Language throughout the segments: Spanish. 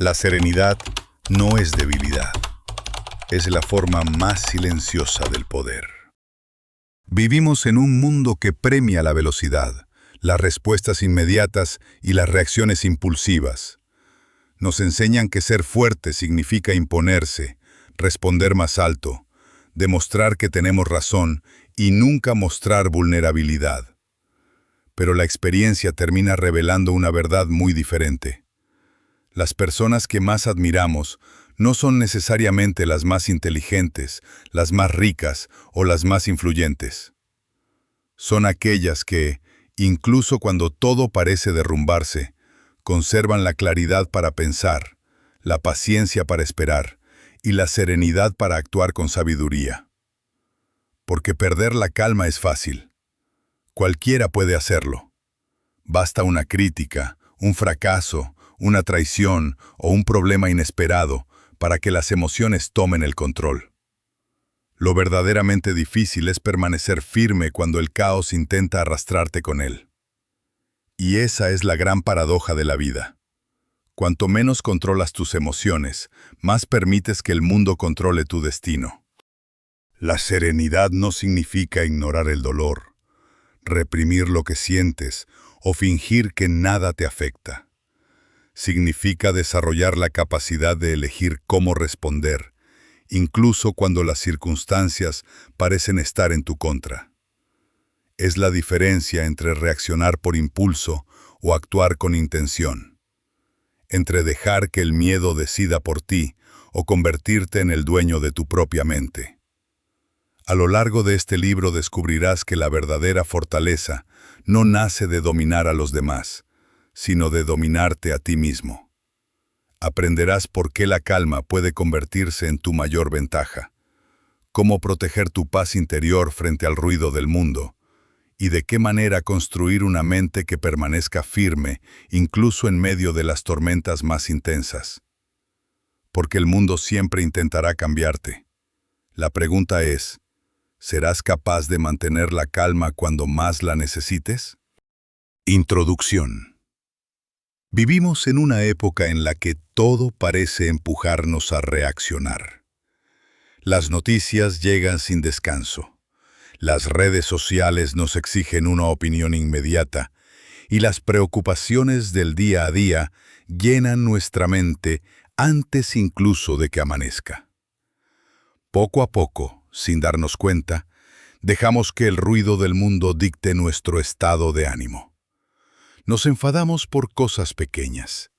La serenidad no es debilidad, es la forma más silenciosa del poder. Vivimos en un mundo que premia la velocidad, las respuestas inmediatas y las reacciones impulsivas. Nos enseñan que ser fuerte significa imponerse, responder más alto, demostrar que tenemos razón y nunca mostrar vulnerabilidad. Pero la experiencia termina revelando una verdad muy diferente. Las personas que más admiramos no son necesariamente las más inteligentes, las más ricas o las más influyentes. Son aquellas que, incluso cuando todo parece derrumbarse, conservan la claridad para pensar, la paciencia para esperar y la serenidad para actuar con sabiduría. Porque perder la calma es fácil. Cualquiera puede hacerlo. Basta una crítica, un fracaso, una traición o un problema inesperado para que las emociones tomen el control. Lo verdaderamente difícil es permanecer firme cuando el caos intenta arrastrarte con él. Y esa es la gran paradoja de la vida. Cuanto menos controlas tus emociones, más permites que el mundo controle tu destino. La serenidad no significa ignorar el dolor, reprimir lo que sientes o fingir que nada te afecta. Significa desarrollar la capacidad de elegir cómo responder, incluso cuando las circunstancias parecen estar en tu contra. Es la diferencia entre reaccionar por impulso o actuar con intención, entre dejar que el miedo decida por ti o convertirte en el dueño de tu propia mente. A lo largo de este libro descubrirás que la verdadera fortaleza no nace de dominar a los demás, sino de dominarte a ti mismo. Aprenderás por qué la calma puede convertirse en tu mayor ventaja, cómo proteger tu paz interior frente al ruido del mundo, y de qué manera construir una mente que permanezca firme incluso en medio de las tormentas más intensas. Porque el mundo siempre intentará cambiarte. La pregunta es, ¿serás capaz de mantener la calma cuando más la necesites? Introducción. Vivimos en una época en la que todo parece empujarnos a reaccionar. Las noticias llegan sin descanso. Las redes sociales nos exigen una opinión inmediata y las preocupaciones del día a día llenan nuestra mente antes incluso de que amanezca. Poco a poco, sin darnos cuenta, dejamos que el ruido del mundo dicte nuestro estado de ánimo. Nos enfadamos por cosas pequeñas.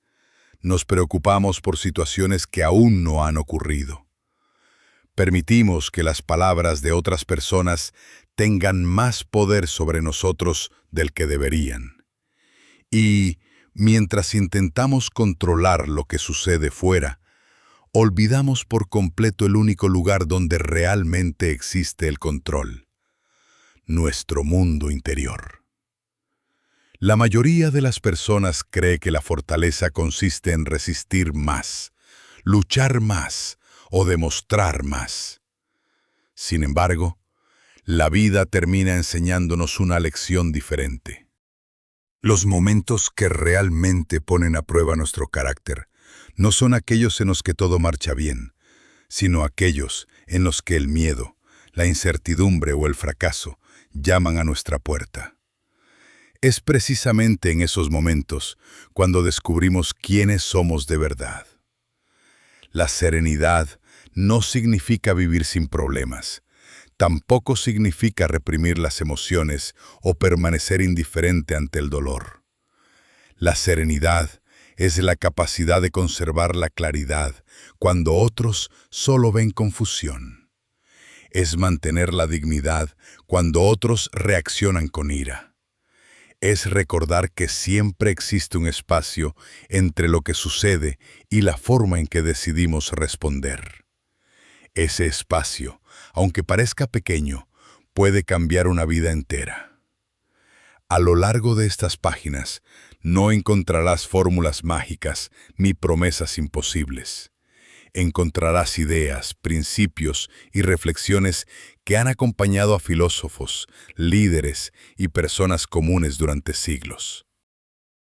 Nos preocupamos por situaciones que aún no han ocurrido. Permitimos que las palabras de otras personas tengan más poder sobre nosotros del que deberían. Y, mientras intentamos controlar lo que sucede fuera, olvidamos por completo el único lugar donde realmente existe el control: nuestro mundo interior. La mayoría de las personas cree que la fortaleza consiste en resistir más, luchar más o demostrar más. Sin embargo, la vida termina enseñándonos una lección diferente. Los momentos que realmente ponen a prueba nuestro carácter no son aquellos en los que todo marcha bien, sino aquellos en los que el miedo, la incertidumbre o el fracaso llaman a nuestra puerta. Es precisamente en esos momentos cuando descubrimos quiénes somos de verdad. La serenidad no significa vivir sin problemas. Tampoco significa reprimir las emociones o permanecer indiferente ante el dolor. La serenidad es la capacidad de conservar la claridad cuando otros solo ven confusión. Es mantener la dignidad cuando otros reaccionan con ira. Es recordar que siempre existe un espacio entre lo que sucede y la forma en que decidimos responder. Ese espacio, aunque parezca pequeño, puede cambiar una vida entera. A lo largo de estas páginas, no encontrarás fórmulas mágicas ni promesas imposibles. Encontrarás ideas, principios y reflexiones que han acompañado a filósofos, líderes y personas comunes durante siglos.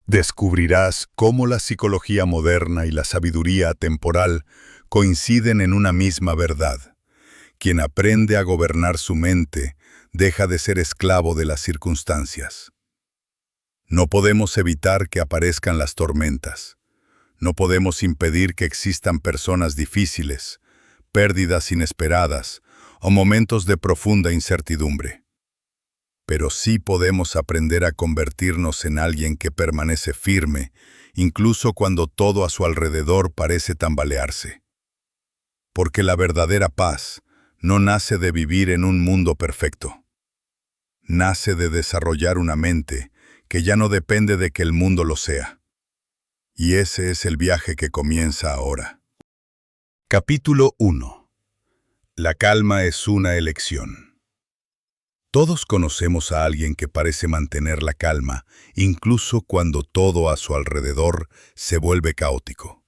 Descubrirás cómo la psicología moderna y la sabiduría atemporal coinciden en una misma verdad. Quien aprende a gobernar su mente deja de ser esclavo de las circunstancias. No podemos evitar que aparezcan las tormentas. No podemos impedir que existan personas difíciles, pérdidas inesperadas o momentos de profunda incertidumbre. Pero sí podemos aprender a convertirnos en alguien que permanece firme, incluso cuando todo a su alrededor parece tambalearse. Porque la verdadera paz no nace de vivir en un mundo perfecto. Nace de desarrollar una mente que ya no depende de que el mundo lo sea. Y ese es el viaje que comienza ahora. Capítulo 1. La calma es una elección. Todos conocemos a alguien que parece mantener la calma, incluso cuando todo a su alrededor se vuelve caótico.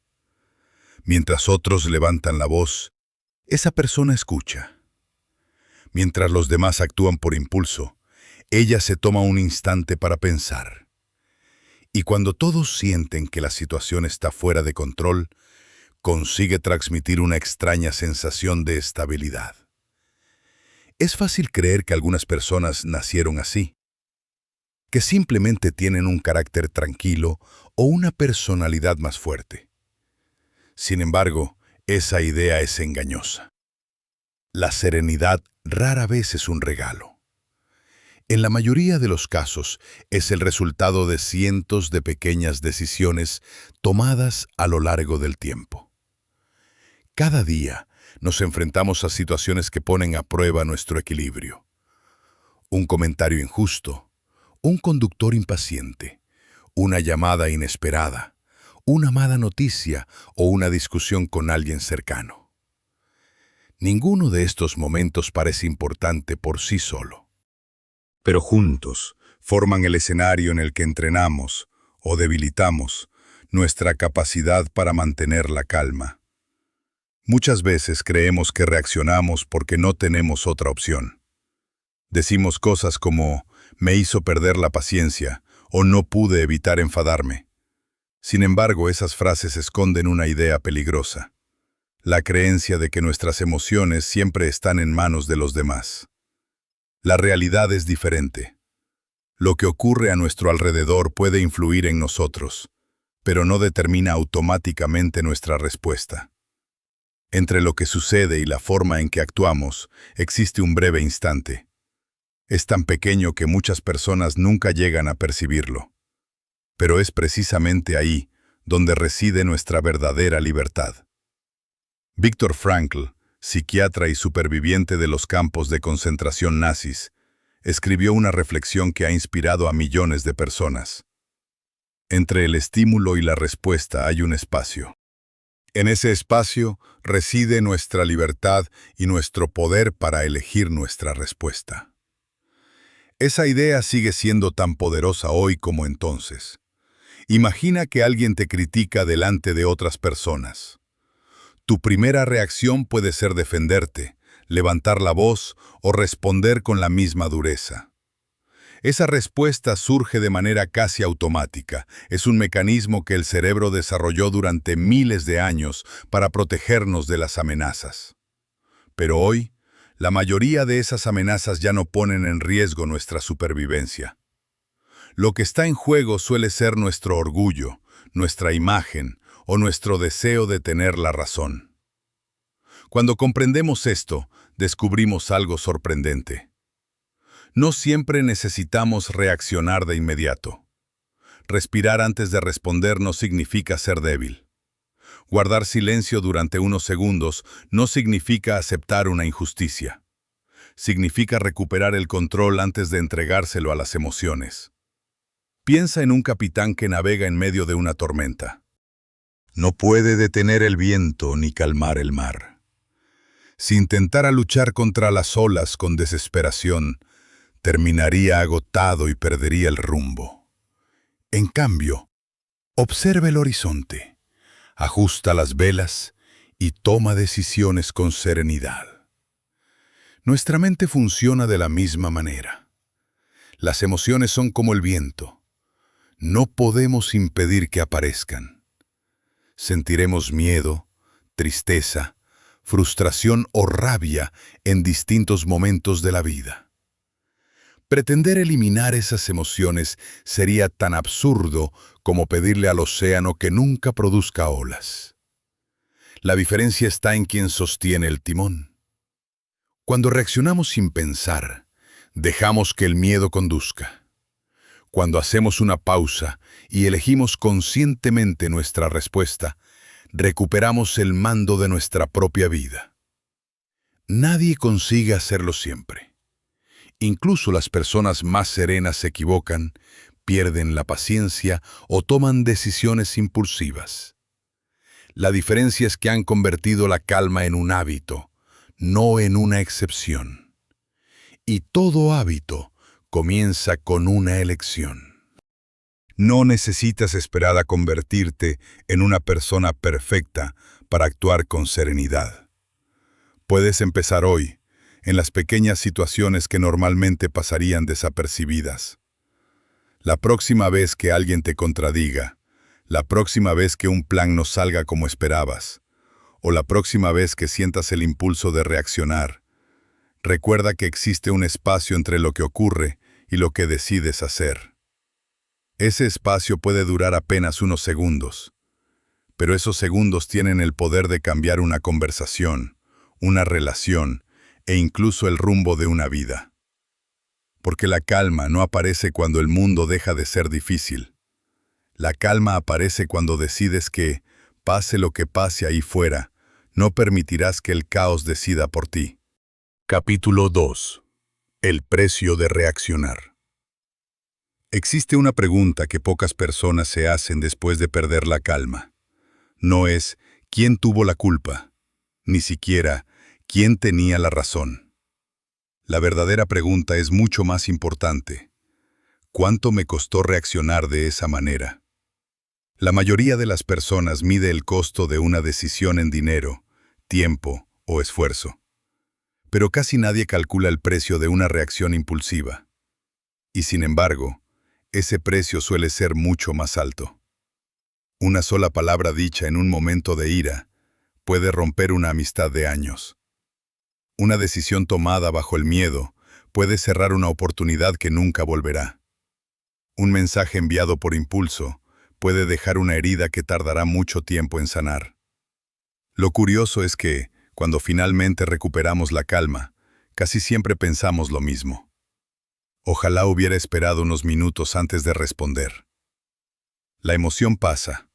Mientras otros levantan la voz, esa persona escucha. Mientras los demás actúan por impulso, ella se toma un instante para pensar. Y cuando todos sienten que la situación está fuera de control, consigue transmitir una extraña sensación de estabilidad. Es fácil creer que algunas personas nacieron así, que simplemente tienen un carácter tranquilo o una personalidad más fuerte. Sin embargo, esa idea es engañosa. La serenidad rara vez es un regalo. En la mayoría de los casos, es el resultado de cientos de pequeñas decisiones tomadas a lo largo del tiempo. Cada día, nos enfrentamos a situaciones que ponen a prueba nuestro equilibrio. Un comentario injusto, un conductor impaciente, una llamada inesperada, una mala noticia o una discusión con alguien cercano. Ninguno de estos momentos parece importante por sí solo. Pero juntos forman el escenario en el que entrenamos o debilitamos nuestra capacidad para mantener la calma. Muchas veces creemos que reaccionamos porque no tenemos otra opción. Decimos cosas como, me hizo perder la paciencia, o no pude evitar enfadarme. Sin embargo, esas frases esconden una idea peligrosa: la creencia de que nuestras emociones siempre están en manos de los demás. La realidad es diferente. Lo que ocurre a nuestro alrededor puede influir en nosotros, pero no determina automáticamente nuestra respuesta. Entre lo que sucede y la forma en que actuamos, existe un breve instante. Es tan pequeño que muchas personas nunca llegan a percibirlo. Pero es precisamente ahí donde reside nuestra verdadera libertad. Viktor Frankl, psiquiatra y superviviente de los campos de concentración nazis, escribió una reflexión que ha inspirado a millones de personas. Entre el estímulo y la respuesta hay un espacio. En ese espacio reside nuestra libertad y nuestro poder para elegir nuestra respuesta. Esa idea sigue siendo tan poderosa hoy como entonces. Imagina que alguien te critica delante de otras personas. Tu primera reacción puede ser defenderte, levantar la voz o responder con la misma dureza. Esa respuesta surge de manera casi automática. Es un mecanismo que el cerebro desarrolló durante miles de años para protegernos de las amenazas. Pero hoy, la mayoría de esas amenazas ya no ponen en riesgo nuestra supervivencia. Lo que está en juego suele ser nuestro orgullo, nuestra imagen o nuestro deseo de tener la razón. Cuando comprendemos esto, descubrimos algo sorprendente. No siempre necesitamos reaccionar de inmediato. Respirar antes de responder no significa ser débil. Guardar silencio durante unos segundos no significa aceptar una injusticia. Significa recuperar el control antes de entregárselo a las emociones. Piensa en un capitán que navega en medio de una tormenta. No puede detener el viento ni calmar el mar. Si intentara luchar contra las olas con desesperación, terminaría agotado y perdería el rumbo. En cambio, observa el horizonte, ajusta las velas y toma decisiones con serenidad. Nuestra mente funciona de la misma manera. Las emociones son como el viento. no podemos impedir que aparezcan. Sentiremos miedo, tristeza, frustración o rabia en distintos momentos de la vida. Pretender eliminar esas emociones sería tan absurdo como pedirle al océano que nunca produzca olas. La diferencia está en quien sostiene el timón. Cuando reaccionamos sin pensar, dejamos que el miedo conduzca. Cuando hacemos una pausa y elegimos conscientemente nuestra respuesta, recuperamos el mando de nuestra propia vida. Nadie consigue hacerlo siempre. Incluso las personas más serenas se equivocan, pierden la paciencia o toman decisiones impulsivas. La diferencia es que han convertido la calma en un hábito, no en una excepción. Y todo hábito comienza con una elección. No necesitas esperar a convertirte en una persona perfecta para actuar con serenidad. Puedes empezar hoy, en las pequeñas situaciones que normalmente pasarían desapercibidas. La próxima vez que alguien te contradiga, la próxima vez que un plan no salga como esperabas, o la próxima vez que sientas el impulso de reaccionar, recuerda que existe un espacio entre lo que ocurre y lo que decides hacer. Ese espacio puede durar apenas unos segundos, pero esos segundos tienen el poder de cambiar una conversación, una relación e incluso el rumbo de una vida. Porque la calma no aparece cuando el mundo deja de ser difícil. La calma aparece cuando decides que, pase lo que pase ahí fuera, no permitirás que el caos decida por ti. Capítulo 2. El precio de reaccionar. Existe una pregunta que pocas personas se hacen después de perder la calma. No es ¿quién tuvo la culpa? Ni siquiera ¿quién tenía la razón? La verdadera pregunta es mucho más importante. ¿Cuánto me costó reaccionar de esa manera? La mayoría de las personas mide el costo de una decisión en dinero, tiempo o esfuerzo. Pero casi nadie calcula el precio de una reacción impulsiva. Y sin embargo, ese precio suele ser mucho más alto. Una sola palabra dicha en un momento de ira puede romper una amistad de años. Una decisión tomada bajo el miedo puede cerrar una oportunidad que nunca volverá. Un mensaje enviado por impulso puede dejar una herida que tardará mucho tiempo en sanar. Lo curioso es que, cuando finalmente recuperamos la calma, casi siempre pensamos lo mismo. Ojalá hubiera esperado unos minutos antes de responder. La emoción pasa.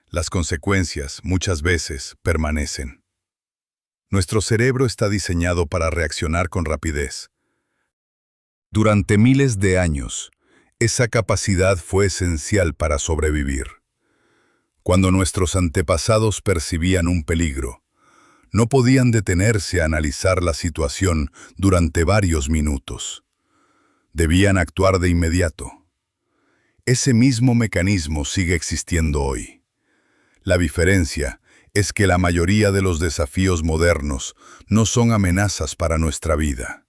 Las consecuencias, muchas veces, permanecen. Nuestro cerebro está diseñado para reaccionar con rapidez. Durante miles de años, esa capacidad fue esencial para sobrevivir. Cuando nuestros antepasados percibían un peligro, no podían detenerse a analizar la situación durante varios minutos. Debían actuar de inmediato. Ese mismo mecanismo sigue existiendo hoy. La diferencia es que la mayoría de los desafíos modernos no son amenazas para nuestra vida.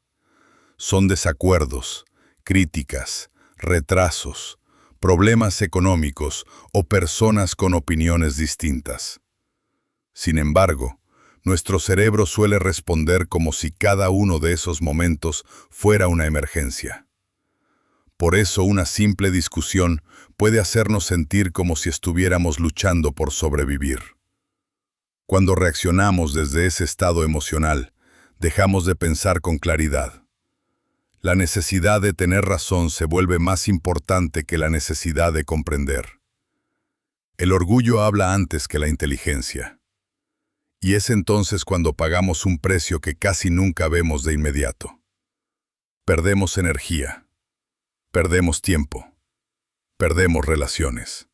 Son desacuerdos, críticas, retrasos, problemas económicos o personas con opiniones distintas. Sin embargo, nuestro cerebro suele responder como si cada uno de esos momentos fuera una emergencia. Por eso una simple discusión puede hacernos sentir como si estuviéramos luchando por sobrevivir. Cuando reaccionamos desde ese estado emocional, dejamos de pensar con claridad. La necesidad de tener razón se vuelve más importante que la necesidad de comprender. El orgullo habla antes que la inteligencia. Y es entonces cuando pagamos un precio que casi nunca vemos de inmediato. Perdemos energía, perdemos tiempo, perdemos relaciones.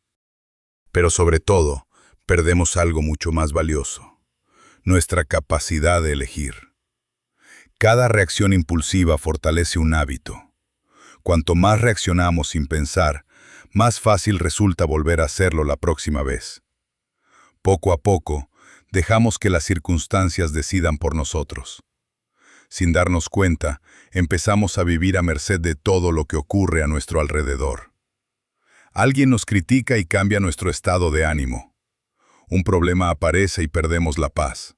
Pero sobre todo, perdemos algo mucho más valioso: nuestra capacidad de elegir. Cada reacción impulsiva fortalece un hábito. Cuanto más reaccionamos sin pensar, más fácil resulta volver a hacerlo la próxima vez. Poco a poco, dejamos que las circunstancias decidan por nosotros. Sin darnos cuenta, empezamos a vivir a merced de todo lo que ocurre a nuestro alrededor. Alguien nos critica y cambia nuestro estado de ánimo. Un problema aparece y perdemos la paz.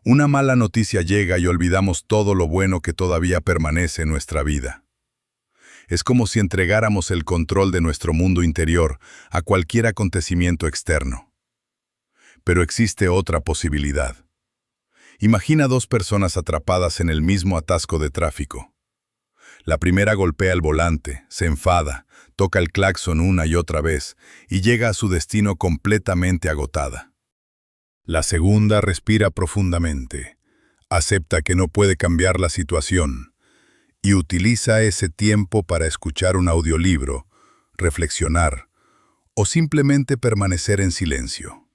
Una mala noticia llega y olvidamos todo lo bueno que todavía permanece en nuestra vida. Es como si entregáramos el control de nuestro mundo interior a cualquier acontecimiento externo. Pero existe otra posibilidad. Imagina dos personas atrapadas en el mismo atasco de tráfico. La primera golpea el volante, se enfada, toca el claxon una y otra vez y llega a su destino completamente agotada. La segunda respira profundamente, acepta que no puede cambiar la situación y utiliza ese tiempo para escuchar un audiolibro, reflexionar o simplemente permanecer en silencio.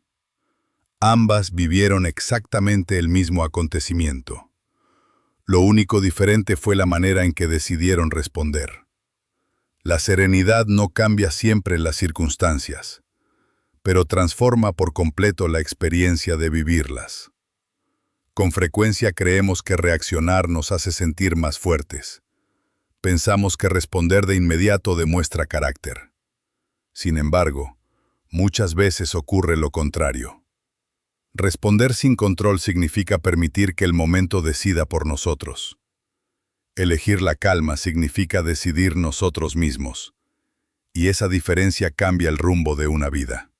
Ambas vivieron exactamente el mismo acontecimiento. Lo único diferente fue la manera en que decidieron responder. La serenidad no cambia siempre las circunstancias, pero transforma por completo la experiencia de vivirlas. Con frecuencia creemos que reaccionar nos hace sentir más fuertes. Pensamos que responder de inmediato demuestra carácter. Sin embargo, muchas veces ocurre lo contrario. Responder sin control significa permitir que el momento decida por nosotros. Elegir la calma significa decidir nosotros mismos, y esa diferencia cambia el rumbo de una vida.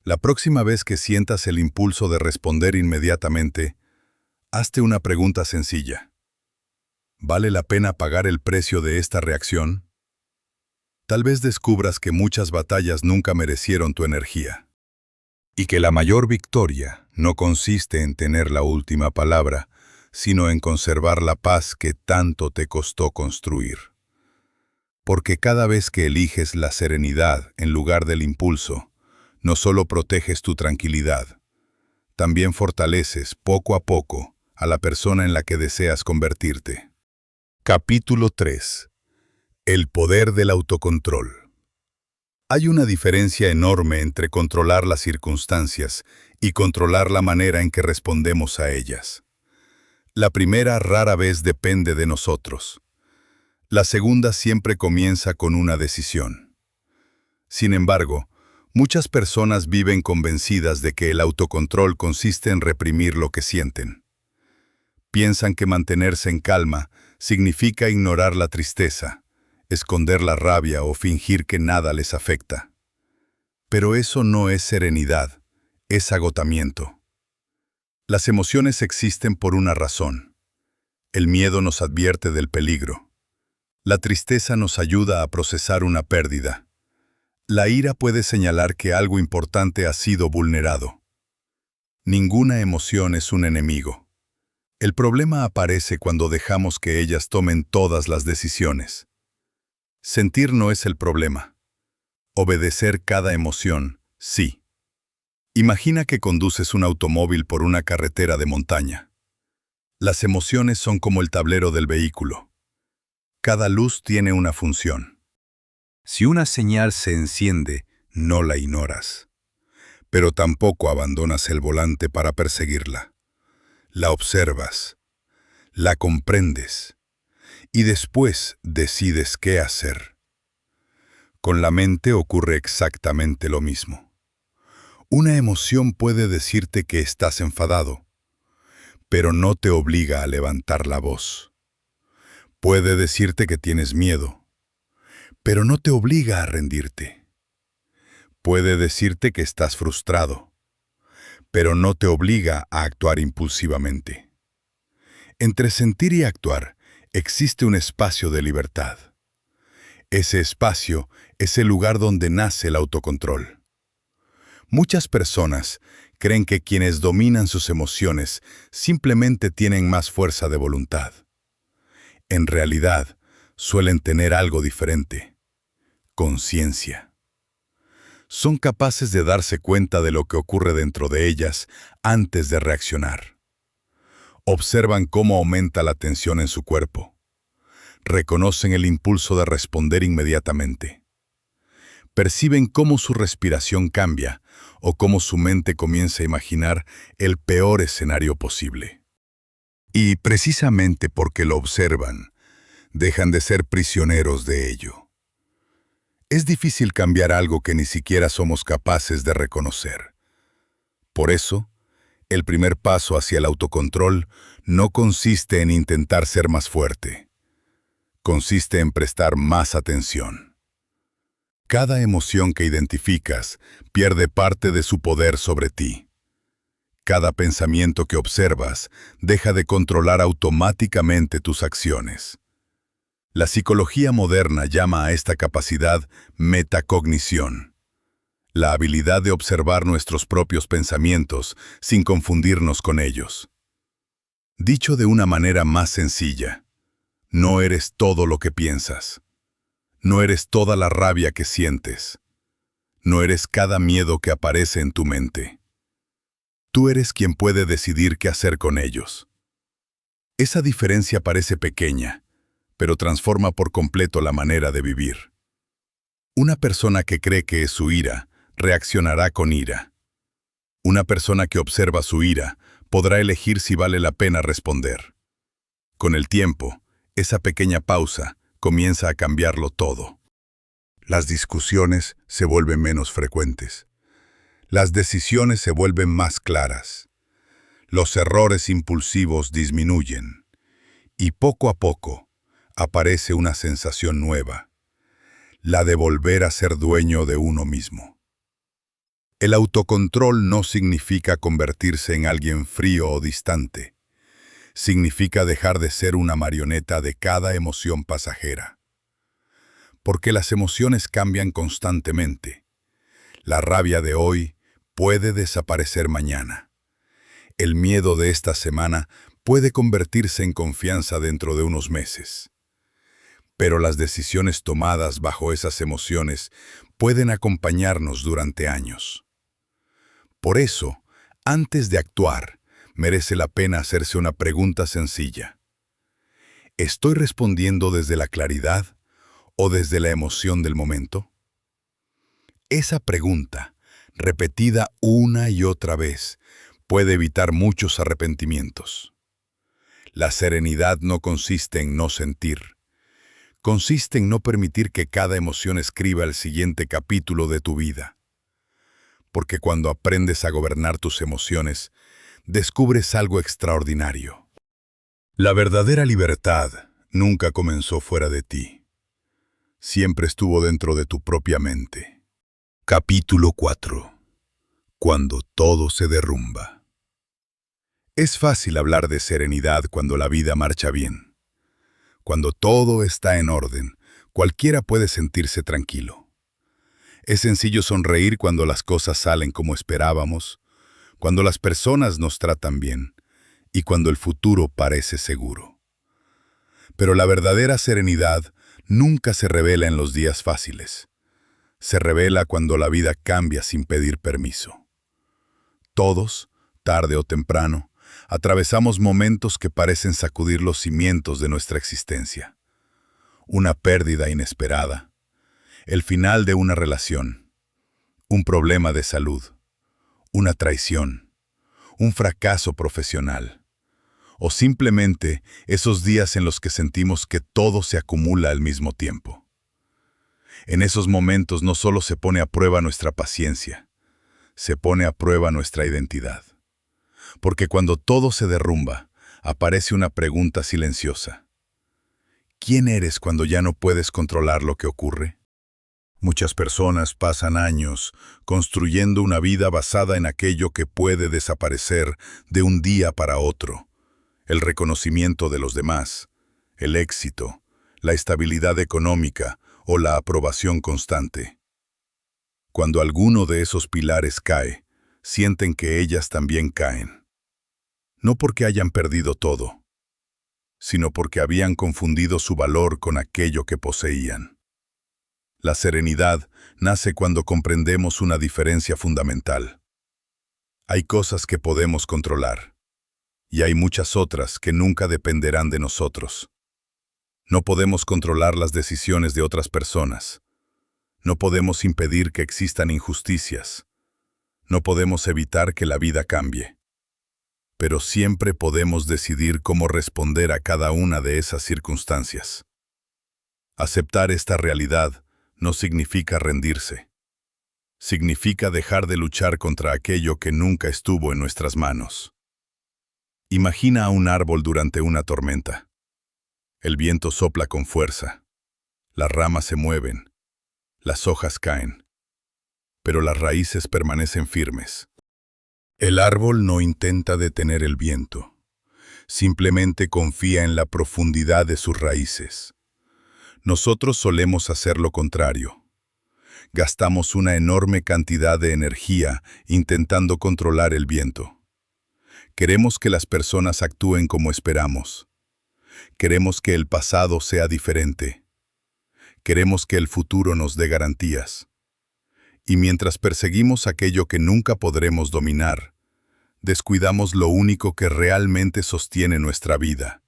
La próxima vez que sientas el impulso de responder inmediatamente, hazte una pregunta sencilla. ¿Vale la pena pagar el precio de esta reacción? Tal vez descubras que muchas batallas nunca merecieron tu energía. Y que la mayor victoria no consiste en tener la última palabra, sino en conservar la paz que tanto te costó construir. Porque cada vez que eliges la serenidad en lugar del impulso, no solo proteges tu tranquilidad, también fortaleces poco a poco a la persona en la que deseas convertirte. Capítulo 3. El poder del autocontrol. Hay una diferencia enorme entre controlar las circunstancias y controlar la manera en que respondemos a ellas. La primera rara vez depende de nosotros. La segunda siempre comienza con una decisión. Sin embargo, muchas personas viven convencidas de que el autocontrol consiste en reprimir lo que sienten. Piensan que mantenerse en calma significa ignorar la tristeza, esconder la rabia o fingir que nada les afecta. Pero eso no es serenidad, es agotamiento. Las emociones existen por una razón. El miedo nos advierte del peligro. La tristeza nos ayuda a procesar una pérdida. La ira puede señalar que algo importante ha sido vulnerado. Ninguna emoción es un enemigo. El problema aparece cuando dejamos que ellas tomen todas las decisiones. Sentir no es el problema. Obedecer cada emoción, sí. Imagina que conduces un automóvil por una carretera de montaña. Las emociones son como el tablero del vehículo. Cada luz tiene una función. Si una señal se enciende, no la ignoras. Pero tampoco abandonas el volante para perseguirla. La observas, la comprendes, y después decides qué hacer. Con la mente ocurre exactamente lo mismo. Una emoción puede decirte que estás enfadado, pero no te obliga a levantar la voz. Puede decirte que tienes miedo, pero no te obliga a rendirte. Puede decirte que estás frustrado, pero no te obliga a actuar impulsivamente. Entre sentir y actuar, existe un espacio de libertad. Ese espacio es el lugar donde nace el autocontrol. Muchas personas creen que quienes dominan sus emociones simplemente tienen más fuerza de voluntad. En realidad, suelen tener algo diferente: conciencia. Son capaces de darse cuenta de lo que ocurre dentro de ellas antes de reaccionar. Observan cómo aumenta la tensión en su cuerpo. Reconocen el impulso de responder inmediatamente. Perciben cómo su respiración cambia o cómo su mente comienza a imaginar el peor escenario posible. Y precisamente porque lo observan, dejan de ser prisioneros de ello. Es difícil cambiar algo que ni siquiera somos capaces de reconocer. Por eso, el primer paso hacia el autocontrol no consiste en intentar ser más fuerte. Consiste en prestar más atención. Cada emoción que identificas pierde parte de su poder sobre ti. Cada pensamiento que observas deja de controlar automáticamente tus acciones. La psicología moderna llama a esta capacidad metacognición, la habilidad de observar nuestros propios pensamientos sin confundirnos con ellos. Dicho de una manera más sencilla, no eres todo lo que piensas. No eres toda la rabia que sientes. No eres cada miedo que aparece en tu mente. Tú eres quien puede decidir qué hacer con ellos. Esa diferencia parece pequeña, pero transforma por completo la manera de vivir. Una persona que cree que es su ira, reaccionará con ira. Una persona que observa su ira, podrá elegir si vale la pena responder. Con el tiempo, esa pequeña pausa comienza a cambiarlo todo. Las discusiones se vuelven menos frecuentes. Las decisiones se vuelven más claras. Los errores impulsivos disminuyen. Y poco a poco, aparece una sensación nueva, la de volver a ser dueño de uno mismo. El autocontrol no significa convertirse en alguien frío o distante. Significa dejar de ser una marioneta de cada emoción pasajera. Porque las emociones cambian constantemente. La rabia de hoy puede desaparecer mañana. El miedo de esta semana puede convertirse en confianza dentro de unos meses. Pero las decisiones tomadas bajo esas emociones pueden acompañarnos durante años. Por eso, antes de actuar, merece la pena hacerse una pregunta sencilla. ¿Estoy respondiendo desde la claridad o desde la emoción del momento? Esa pregunta, repetida una y otra vez, puede evitar muchos arrepentimientos. La serenidad no consiste en no sentir. Consiste en no permitir que cada emoción escriba el siguiente capítulo de tu vida. Porque cuando aprendes a gobernar tus emociones, descubres algo extraordinario. La verdadera libertad nunca comenzó fuera de ti. Siempre estuvo dentro de tu propia mente. Capítulo 4. Cuando todo se derrumba. Es fácil hablar de serenidad cuando la vida marcha bien. Cuando todo está en orden, cualquiera puede sentirse tranquilo. Es sencillo sonreír cuando las cosas salen como esperábamos, cuando las personas nos tratan bien y cuando el futuro parece seguro. Pero la verdadera serenidad nunca se revela en los días fáciles. Se revela cuando la vida cambia sin pedir permiso. Todos, tarde o temprano, atravesamos momentos que parecen sacudir los cimientos de nuestra existencia. Una pérdida inesperada, el final de una relación, un problema de salud, una traición, un fracaso profesional, o simplemente esos días en los que sentimos que todo se acumula al mismo tiempo. En esos momentos no solo se pone a prueba nuestra paciencia, se pone a prueba nuestra identidad. Porque cuando todo se derrumba, aparece una pregunta silenciosa. ¿Quién eres cuando ya no puedes controlar lo que ocurre? Muchas personas pasan años construyendo una vida basada en aquello que puede desaparecer de un día para otro. El reconocimiento de los demás, el éxito, la estabilidad económica o la aprobación constante. Cuando alguno de esos pilares cae, sienten que ellas también caen. No porque hayan perdido todo, sino porque habían confundido su valor con aquello que poseían. La serenidad nace cuando comprendemos una diferencia fundamental. Hay cosas que podemos controlar, y hay muchas otras que nunca dependerán de nosotros. No podemos controlar las decisiones de otras personas. No podemos impedir que existan injusticias. No podemos evitar que la vida cambie. Pero siempre podemos decidir cómo responder a cada una de esas circunstancias. Aceptar esta realidad no significa rendirse. Significa dejar de luchar contra aquello que nunca estuvo en nuestras manos. Imagina a un árbol durante una tormenta. El viento sopla con fuerza. Las ramas se mueven. Las hojas caen. Pero las raíces permanecen firmes. El árbol no intenta detener el viento. Simplemente confía en la profundidad de sus raíces. Nosotros solemos hacer lo contrario. Gastamos una enorme cantidad de energía intentando controlar el viento. Queremos que las personas actúen como esperamos. Queremos que el pasado sea diferente. Queremos que el futuro nos dé garantías. Y mientras perseguimos aquello que nunca podremos dominar, descuidamos lo único que realmente sostiene nuestra vida,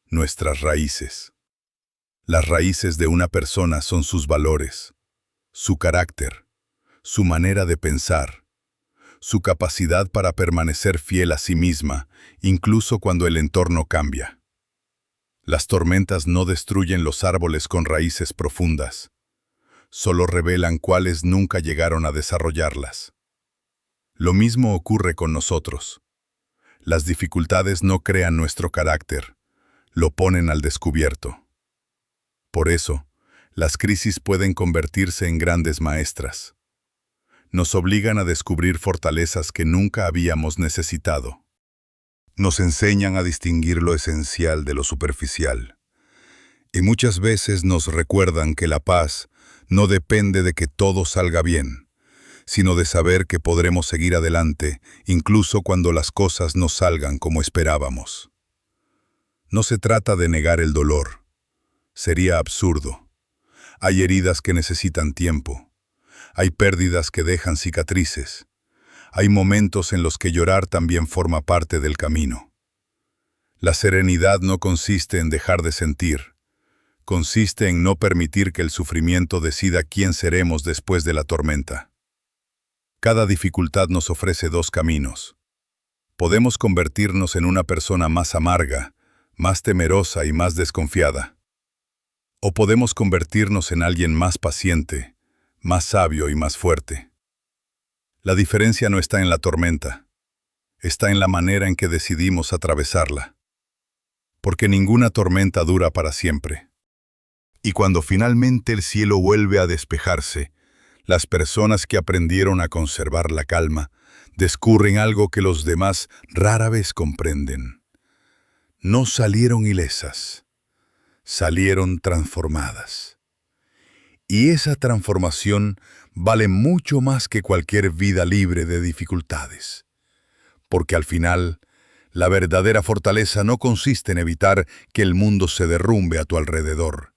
nuestras raíces. Las raíces de una persona son sus valores, su carácter, su manera de pensar, su capacidad para permanecer fiel a sí misma, incluso cuando el entorno cambia. Las tormentas no destruyen los árboles con raíces profundas, solo revelan cuáles nunca llegaron a desarrollarlas. Lo mismo ocurre con nosotros. Las dificultades no crean nuestro carácter, lo ponen al descubierto. Por eso, las crisis pueden convertirse en grandes maestras. Nos obligan a descubrir fortalezas que nunca habíamos necesitado. Nos enseñan a distinguir lo esencial de lo superficial. Y muchas veces nos recuerdan que la paz no depende de que todo salga bien, sino de saber que podremos seguir adelante incluso cuando las cosas no salgan como esperábamos. No se trata de negar el dolor. Sería absurdo. Hay heridas que necesitan tiempo. Hay pérdidas que dejan cicatrices. Hay momentos en los que llorar también forma parte del camino. La serenidad no consiste en dejar de sentir. Consiste en no permitir que el sufrimiento decida quién seremos después de la tormenta. Cada dificultad nos ofrece dos caminos. Podemos convertirnos en una persona más amarga, más temerosa y más desconfiada. O podemos convertirnos en alguien más paciente, más sabio y más fuerte. La diferencia no está en la tormenta, está en la manera en que decidimos atravesarla. Porque ninguna tormenta dura para siempre. Y cuando finalmente el cielo vuelve a despejarse, las personas que aprendieron a conservar la calma descubren algo que los demás rara vez comprenden. No salieron ilesas. Salieron transformadas. Y esa transformación vale mucho más que cualquier vida libre de dificultades. Porque al final, la verdadera fortaleza no consiste en evitar que el mundo se derrumbe a tu alrededor.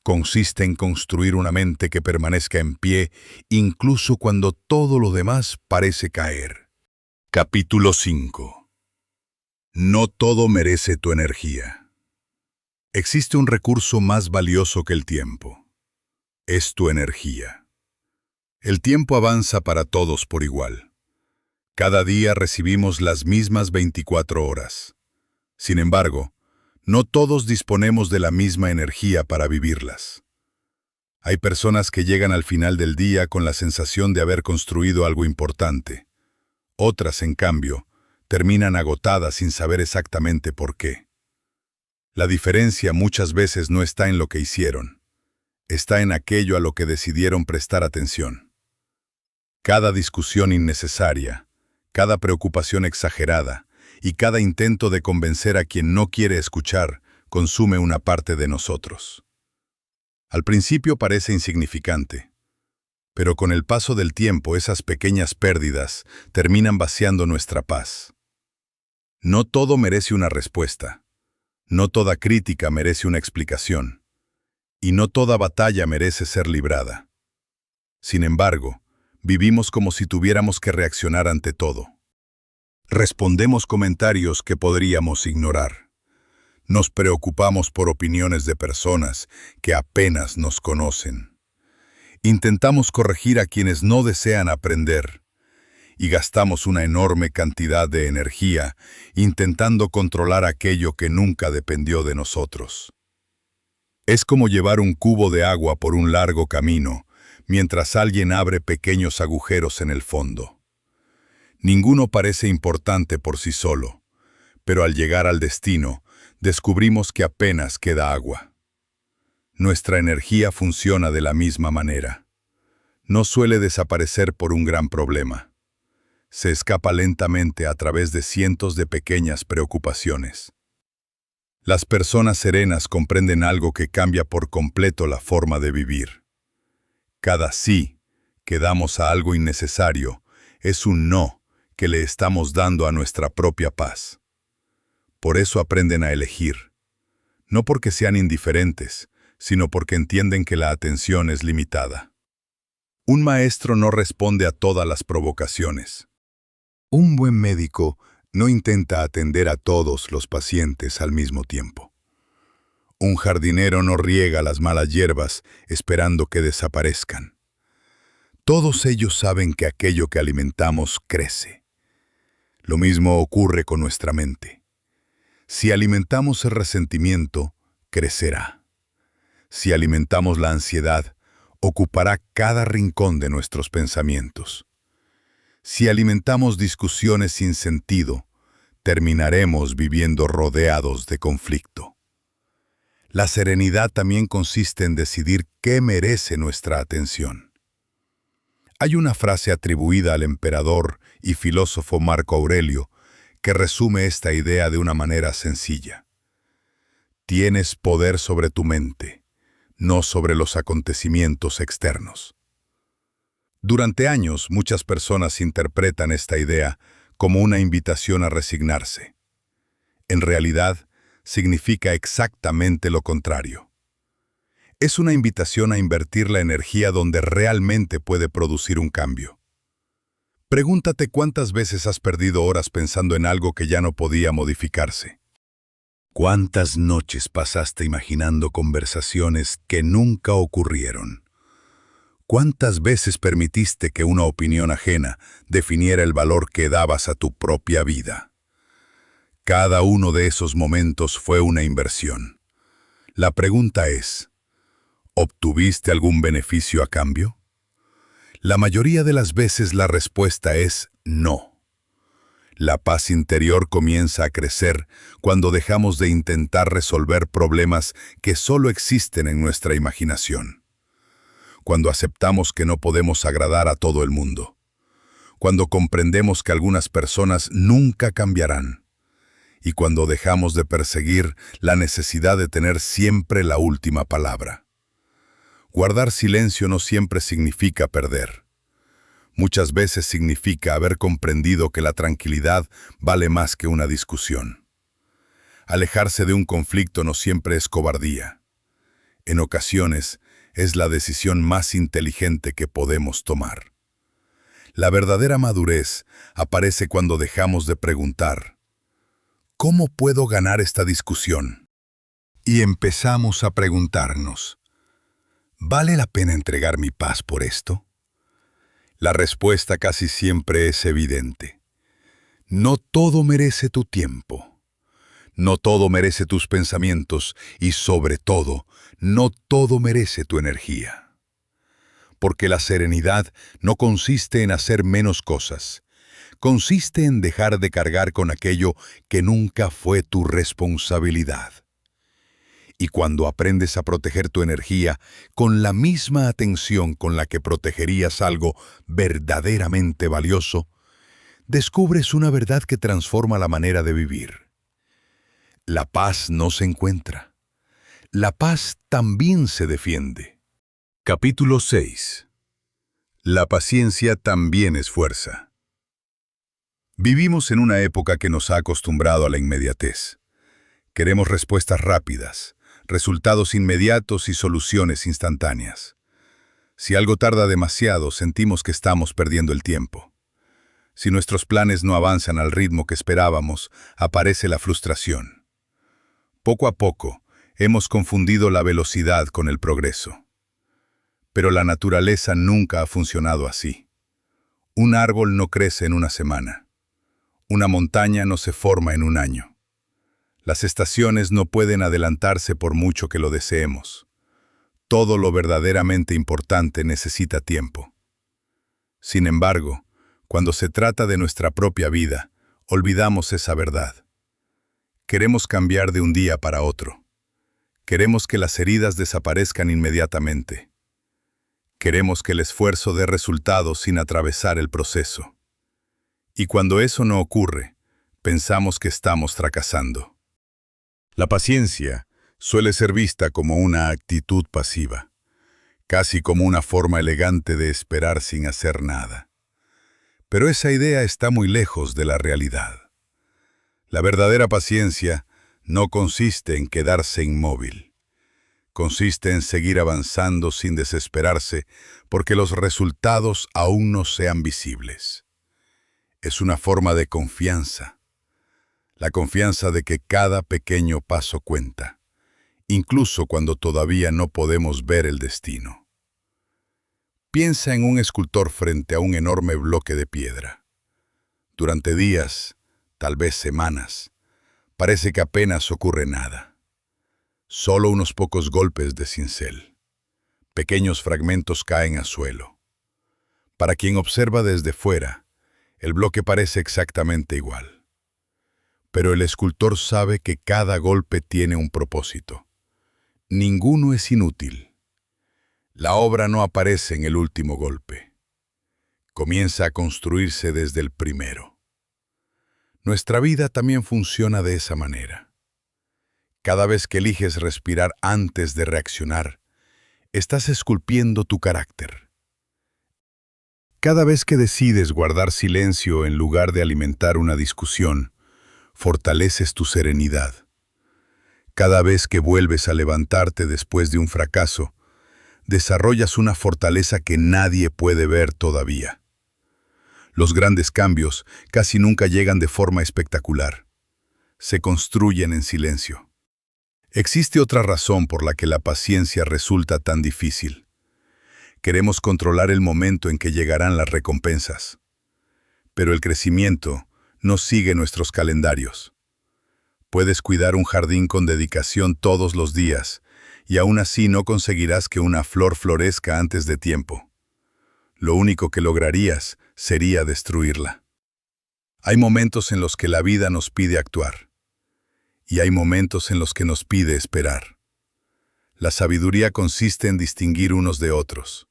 Consiste en construir una mente que permanezca en pie incluso cuando todo lo demás parece caer. Capítulo 5. No todo merece tu energía. Existe un recurso más valioso que el tiempo. Es tu energía. El tiempo avanza para todos por igual. Cada día recibimos las mismas 24 horas. Sin embargo, no todos disponemos de la misma energía para vivirlas. Hay personas que llegan al final del día con la sensación de haber construido algo importante. Otras, en cambio, terminan agotadas sin saber exactamente por qué. La diferencia muchas veces no está en lo que hicieron, está en aquello a lo que decidieron prestar atención. Cada discusión innecesaria, cada preocupación exagerada y cada intento de convencer a quien no quiere escuchar consume una parte de nosotros. Al principio parece insignificante, pero con el paso del tiempo esas pequeñas pérdidas terminan vaciando nuestra paz. No todo merece una respuesta. No toda crítica merece una explicación, y no toda batalla merece ser librada. Sin embargo, vivimos como si tuviéramos que reaccionar ante todo. Respondemos comentarios que podríamos ignorar. Nos preocupamos por opiniones de personas que apenas nos conocen. Intentamos corregir a quienes no desean aprender. Y gastamos una enorme cantidad de energía intentando controlar aquello que nunca dependió de nosotros. Es como llevar un cubo de agua por un largo camino, mientras alguien abre pequeños agujeros en el fondo. Ninguno parece importante por sí solo, pero al llegar al destino, descubrimos que apenas queda agua. Nuestra energía funciona de la misma manera. No suele desaparecer por un gran problema. Se escapa lentamente a través de cientos de pequeñas preocupaciones. Las personas serenas comprenden algo que cambia por completo la forma de vivir. Cada sí que damos a algo innecesario es un no que le estamos dando a nuestra propia paz. Por eso aprenden a elegir, no porque sean indiferentes, sino porque entienden que la atención es limitada. Un maestro no responde a todas las provocaciones. Un buen médico no intenta atender a todos los pacientes al mismo tiempo. Un jardinero no riega las malas hierbas esperando que desaparezcan. Todos ellos saben que aquello que alimentamos crece. Lo mismo ocurre con nuestra mente. Si alimentamos el resentimiento, crecerá. Si alimentamos la ansiedad, ocupará cada rincón de nuestros pensamientos. Si alimentamos discusiones sin sentido, terminaremos viviendo rodeados de conflicto. La serenidad también consiste en decidir qué merece nuestra atención. Hay una frase atribuida al emperador y filósofo Marco Aurelio que resume esta idea de una manera sencilla. Tienes poder sobre tu mente, no sobre los acontecimientos externos. Durante años, muchas personas interpretan esta idea como una invitación a resignarse. En realidad, significa exactamente lo contrario. Es una invitación a invertir la energía donde realmente puede producir un cambio. Pregúntate cuántas veces has perdido horas pensando en algo que ya no podía modificarse. ¿Cuántas noches pasaste imaginando conversaciones que nunca ocurrieron? ¿Cuántas veces permitiste que una opinión ajena definiera el valor que dabas a tu propia vida? Cada uno de esos momentos fue una inversión. La pregunta es, ¿obtuviste algún beneficio a cambio? La mayoría de las veces la respuesta es no. La paz interior comienza a crecer cuando dejamos de intentar resolver problemas que solo existen en nuestra imaginación. Cuando aceptamos que no podemos agradar a todo el mundo. Cuando comprendemos que algunas personas nunca cambiarán. Y cuando dejamos de perseguir la necesidad de tener siempre la última palabra. Guardar silencio no siempre significa perder. Muchas veces significa haber comprendido que la tranquilidad vale más que una discusión. Alejarse de un conflicto no siempre es cobardía. En ocasiones, es la decisión más inteligente que podemos tomar. La verdadera madurez aparece cuando dejamos de preguntar, ¿cómo puedo ganar esta discusión? Y empezamos a preguntarnos, ¿vale la pena entregar mi paz por esto? La respuesta casi siempre es evidente. No todo merece tu tiempo. No todo merece tus pensamientos y, sobre todo, no todo merece tu energía. Porque la serenidad no consiste en hacer menos cosas. Consiste en dejar de cargar con aquello que nunca fue tu responsabilidad. Y cuando aprendes a proteger tu energía con la misma atención con la que protegerías algo verdaderamente valioso, descubres una verdad que transforma la manera de vivir. La paz no se encuentra. La paz también se defiende. Capítulo 6. La paciencia también es fuerza. Vivimos en una época que nos ha acostumbrado a la inmediatez. Queremos respuestas rápidas, resultados inmediatos y soluciones instantáneas. Si algo tarda demasiado, sentimos que estamos perdiendo el tiempo. Si nuestros planes no avanzan al ritmo que esperábamos, aparece la frustración. Poco a poco, hemos confundido la velocidad con el progreso. Pero la naturaleza nunca ha funcionado así. Un árbol no crece en una semana. Una montaña no se forma en un año. Las estaciones no pueden adelantarse por mucho que lo deseemos. Todo lo verdaderamente importante necesita tiempo. Sin embargo, cuando se trata de nuestra propia vida, olvidamos esa verdad. Queremos cambiar de un día para otro. Queremos que las heridas desaparezcan inmediatamente. Queremos que el esfuerzo dé resultados sin atravesar el proceso. Y cuando eso no ocurre, pensamos que estamos fracasando. La paciencia suele ser vista como una actitud pasiva, casi como una forma elegante de esperar sin hacer nada. Pero esa idea está muy lejos de la realidad. La verdadera paciencia no consiste en quedarse inmóvil. Consiste en seguir avanzando sin desesperarse porque los resultados aún no sean visibles. Es una forma de confianza. La confianza de que cada pequeño paso cuenta, incluso cuando todavía no podemos ver el destino. Piensa en un escultor frente a un enorme bloque de piedra. Durante días, tal vez semanas, parece que apenas ocurre nada. Solo unos pocos golpes de cincel. Pequeños fragmentos caen a suelo. Para quien observa desde fuera, el bloque parece exactamente igual. Pero el escultor sabe que cada golpe tiene un propósito. Ninguno es inútil. La obra no aparece en el último golpe. Comienza a construirse desde el primero. Nuestra vida también funciona de esa manera. Cada vez que eliges respirar antes de reaccionar, estás esculpiendo tu carácter. Cada vez que decides guardar silencio en lugar de alimentar una discusión, fortaleces tu serenidad. Cada vez que vuelves a levantarte después de un fracaso, desarrollas una fortaleza que nadie puede ver todavía. Los grandes cambios casi nunca llegan de forma espectacular. Se construyen en silencio. Existe otra razón por la que la paciencia resulta tan difícil. Queremos controlar el momento en que llegarán las recompensas. Pero el crecimiento no sigue nuestros calendarios. Puedes cuidar un jardín con dedicación todos los días, y aún así no conseguirás que una flor florezca antes de tiempo. Lo único que lograrías sería destruirla. Hay momentos en los que la vida nos pide actuar, y hay momentos en los que nos pide esperar. La sabiduría consiste en distinguir unos de otros.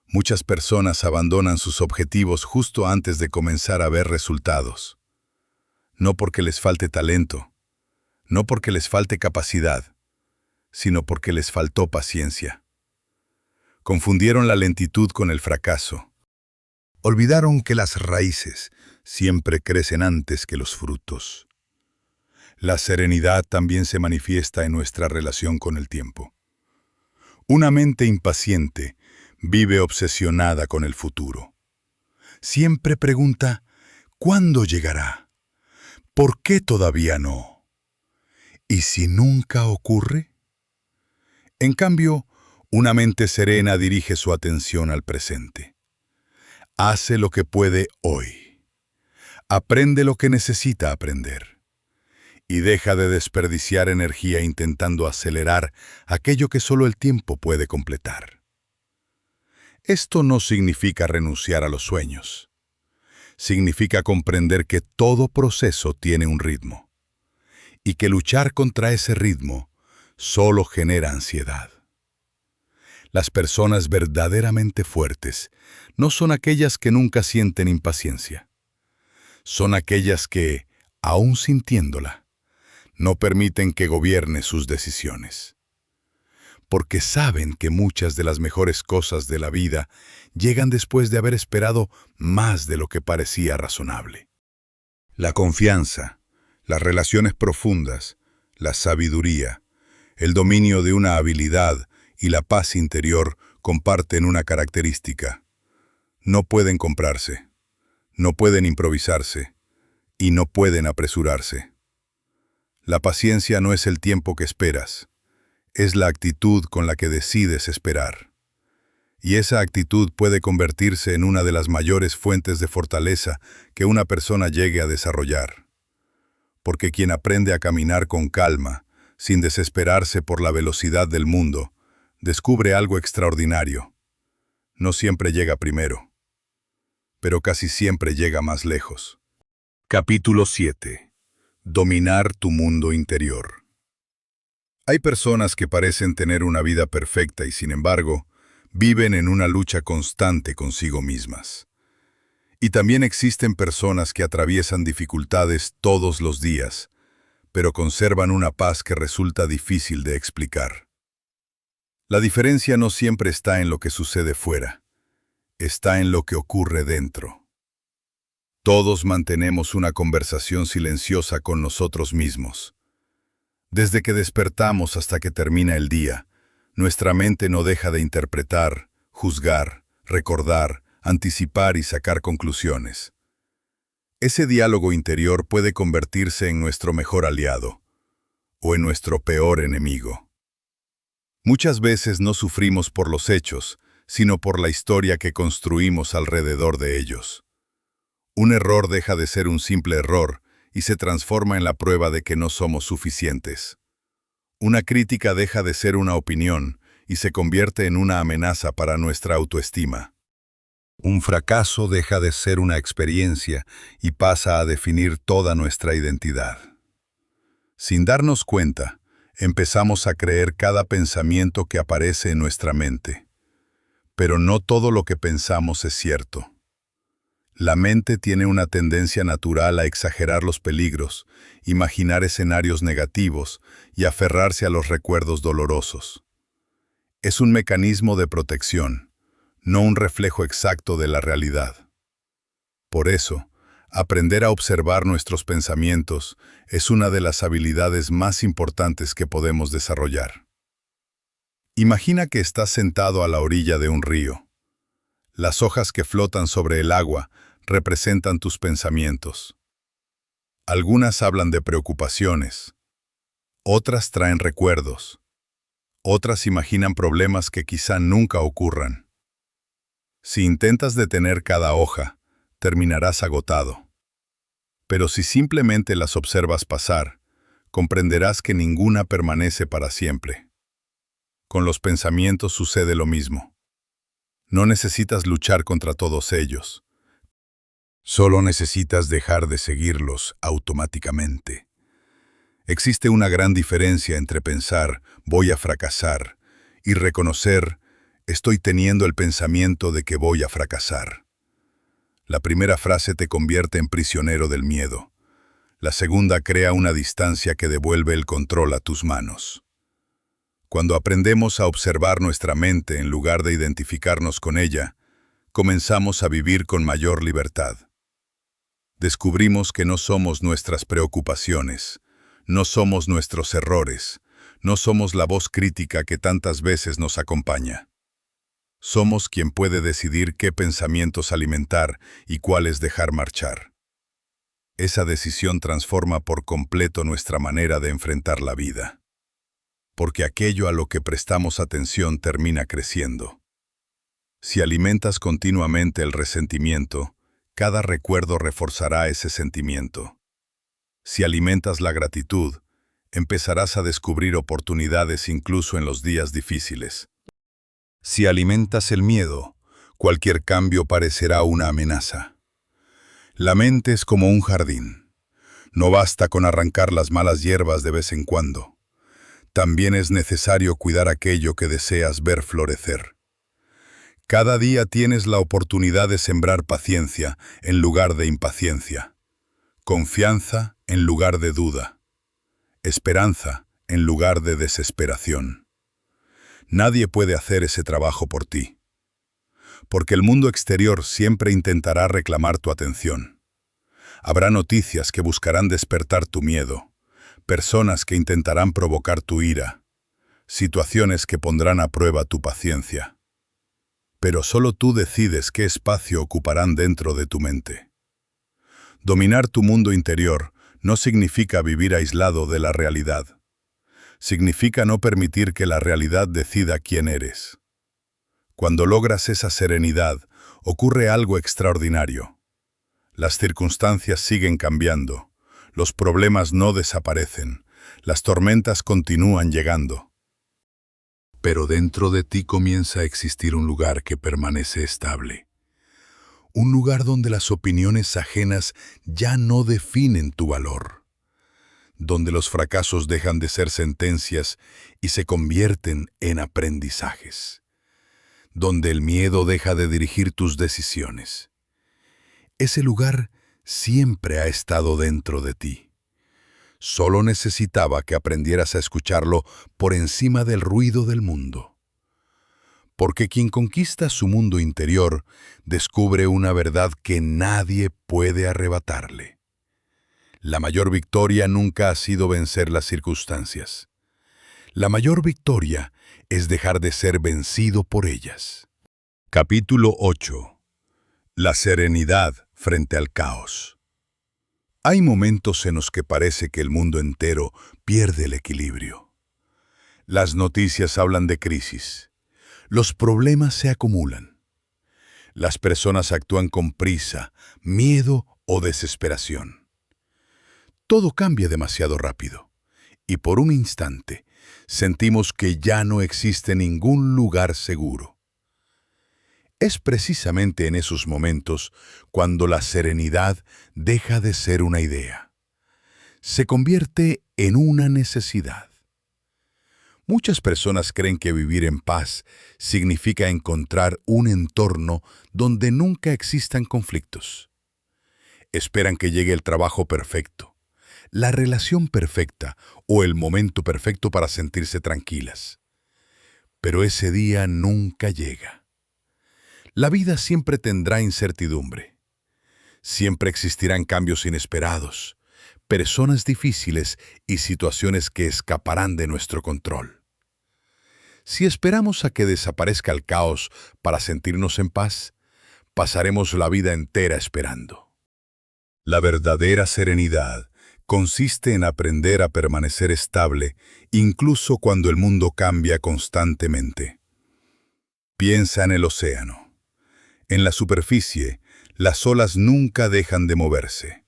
Muchas personas abandonan sus objetivos justo antes de comenzar a ver resultados. No porque les falte talento, no porque les falte capacidad, sino porque les faltó paciencia. Confundieron la lentitud con el fracaso. Olvidaron que las raíces siempre crecen antes que los frutos. La serenidad también se manifiesta en nuestra relación con el tiempo. Una mente impaciente vive obsesionada con el futuro. Siempre pregunta, ¿cuándo llegará? ¿Por qué todavía no? ¿Y si nunca ocurre? En cambio, una mente serena dirige su atención al presente. Hace lo que puede hoy. Aprende lo que necesita aprender. Y deja de desperdiciar energía intentando acelerar aquello que solo el tiempo puede completar. Esto no significa renunciar a los sueños. Significa comprender que todo proceso tiene un ritmo. Y que luchar contra ese ritmo solo genera ansiedad. Las personas verdaderamente fuertes no son aquellas que nunca sienten impaciencia. Son aquellas que, aún sintiéndola, no permiten que gobierne sus decisiones. Porque saben que muchas de las mejores cosas de la vida llegan después de haber esperado más de lo que parecía razonable. La confianza, las relaciones profundas, la sabiduría, el dominio de una habilidad y la paz interior comparten una característica. No pueden comprarse, no pueden improvisarse y no pueden apresurarse. La paciencia no es el tiempo que esperas, es la actitud con la que decides esperar. Y esa actitud puede convertirse en una de las mayores fuentes de fortaleza que una persona llegue a desarrollar. porque quien aprende a caminar con calma, sin desesperarse por la velocidad del mundo, descubre algo extraordinario. No siempre llega primero, pero casi siempre llega más lejos. Capítulo 7. Dominar tu mundo interior. Hay personas que parecen tener una vida perfecta y, sin embargo, viven en una lucha constante consigo mismas. Y también existen personas que atraviesan dificultades todos los días, pero conservan una paz que resulta difícil de explicar. La diferencia no siempre está en lo que sucede fuera, está en lo que ocurre dentro. Todos mantenemos una conversación silenciosa con nosotros mismos. Desde que despertamos hasta que termina el día, nuestra mente no deja de interpretar, juzgar, recordar, anticipar y sacar conclusiones. Ese diálogo interior puede convertirse en nuestro mejor aliado o en nuestro peor enemigo. Muchas veces no sufrimos por los hechos, sino por la historia que construimos alrededor de ellos. Un error deja de ser un simple error y se transforma en la prueba de que no somos suficientes. Una crítica deja de ser una opinión y se convierte en una amenaza para nuestra autoestima. Un fracaso deja de ser una experiencia y pasa a definir toda nuestra identidad. Sin darnos cuenta, empezamos a creer cada pensamiento que aparece en nuestra mente. Pero no todo lo que pensamos es cierto. La mente tiene una tendencia natural a exagerar los peligros, imaginar escenarios negativos y aferrarse a los recuerdos dolorosos. Es un mecanismo de protección, no un reflejo exacto de la realidad. Por eso, aprender a observar nuestros pensamientos es una de las habilidades más importantes que podemos desarrollar. Imagina que estás sentado a la orilla de un río. Las hojas que flotan sobre el agua representan tus pensamientos. Algunas hablan de preocupaciones, otras traen recuerdos, otras imaginan problemas que quizá nunca ocurran. Si intentas detener cada hoja, terminarás agotado. Pero si simplemente las observas pasar, comprenderás que ninguna permanece para siempre. Con los pensamientos sucede lo mismo. No necesitas luchar contra todos ellos. Solo necesitas dejar de seguirlos automáticamente. Existe una gran diferencia entre pensar «voy a fracasar» y reconocer «estoy teniendo el pensamiento de que voy a fracasar». La primera frase te convierte en prisionero del miedo. La segunda crea una distancia que devuelve el control a tus manos. Cuando aprendemos a observar nuestra mente en lugar de identificarnos con ella, comenzamos a vivir con mayor libertad. Descubrimos que no somos nuestras preocupaciones, no somos nuestros errores, no somos la voz crítica que tantas veces nos acompaña. Somos quien puede decidir qué pensamientos alimentar y cuáles dejar marchar. Esa decisión transforma por completo nuestra manera de enfrentar la vida. Porque aquello a lo que prestamos atención termina creciendo. Si alimentas continuamente el resentimiento, cada recuerdo reforzará ese sentimiento. Si alimentas la gratitud, empezarás a descubrir oportunidades incluso en los días difíciles. Si alimentas el miedo, cualquier cambio parecerá una amenaza. La mente es como un jardín. No basta con arrancar las malas hierbas de vez en cuando. También es necesario cuidar aquello que deseas ver florecer. Cada día tienes la oportunidad de sembrar paciencia en lugar de impaciencia, confianza en lugar de duda, esperanza en lugar de desesperación. Nadie puede hacer ese trabajo por ti, porque el mundo exterior siempre intentará reclamar tu atención. Habrá noticias que buscarán despertar tu miedo, personas que intentarán provocar tu ira, situaciones que pondrán a prueba tu paciencia. Pero solo tú decides qué espacio ocuparán dentro de tu mente. Dominar tu mundo interior no significa vivir aislado de la realidad. Significa no permitir que la realidad decida quién eres. Cuando logras esa serenidad, ocurre algo extraordinario. Las circunstancias siguen cambiando. Los problemas no desaparecen, las tormentas continúan llegando. Pero dentro de ti comienza a existir un lugar que permanece estable. Un lugar donde las opiniones ajenas ya no definen tu valor. Donde los fracasos dejan de ser sentencias y se convierten en aprendizajes. Donde el miedo deja de dirigir tus decisiones. Ese lugar siempre ha estado dentro de ti. Solo necesitaba que aprendieras a escucharlo por encima del ruido del mundo. Porque quien conquista su mundo interior descubre una verdad que nadie puede arrebatarle. La mayor victoria nunca ha sido vencer las circunstancias. La mayor victoria es dejar de ser vencido por ellas. Capítulo 8. La serenidad frente al caos. Hay momentos en los que parece que el mundo entero pierde el equilibrio. Las noticias hablan de crisis. Los problemas se acumulan. Las personas actúan con prisa, miedo o desesperación. Todo cambia demasiado rápido, y por un instante sentimos que ya no existe ningún lugar seguro. Es precisamente en esos momentos cuando la serenidad deja de ser una idea. Se convierte en una necesidad. Muchas personas creen que vivir en paz significa encontrar un entorno donde nunca existan conflictos. Esperan que llegue el trabajo perfecto, la relación perfecta o el momento perfecto para sentirse tranquilas. Pero ese día nunca llega. La vida siempre tendrá incertidumbre. Siempre existirán cambios inesperados, personas difíciles y situaciones que escaparán de nuestro control. Si esperamos a que desaparezca el caos para sentirnos en paz, pasaremos la vida entera esperando. La verdadera serenidad consiste en aprender a permanecer estable incluso cuando el mundo cambia constantemente. Piensa en el océano. En la superficie, las olas nunca dejan de moverse.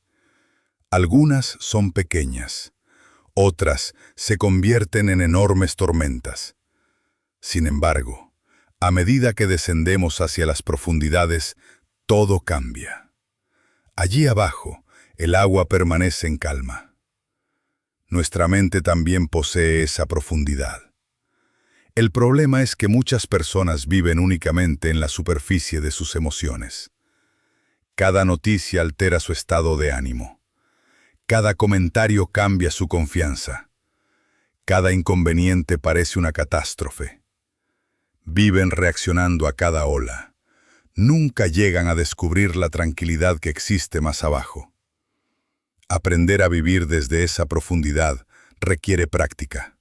Algunas son pequeñas, otras se convierten en enormes tormentas. Sin embargo, a medida que descendemos hacia las profundidades, todo cambia. Allí abajo, el agua permanece en calma. Nuestra mente también posee esa profundidad. El problema es que muchas personas viven únicamente en la superficie de sus emociones. Cada noticia altera su estado de ánimo. Cada comentario cambia su confianza. Cada inconveniente parece una catástrofe. Viven reaccionando a cada ola. Nunca llegan a descubrir la tranquilidad que existe más abajo. Aprender a vivir desde esa profundidad requiere práctica.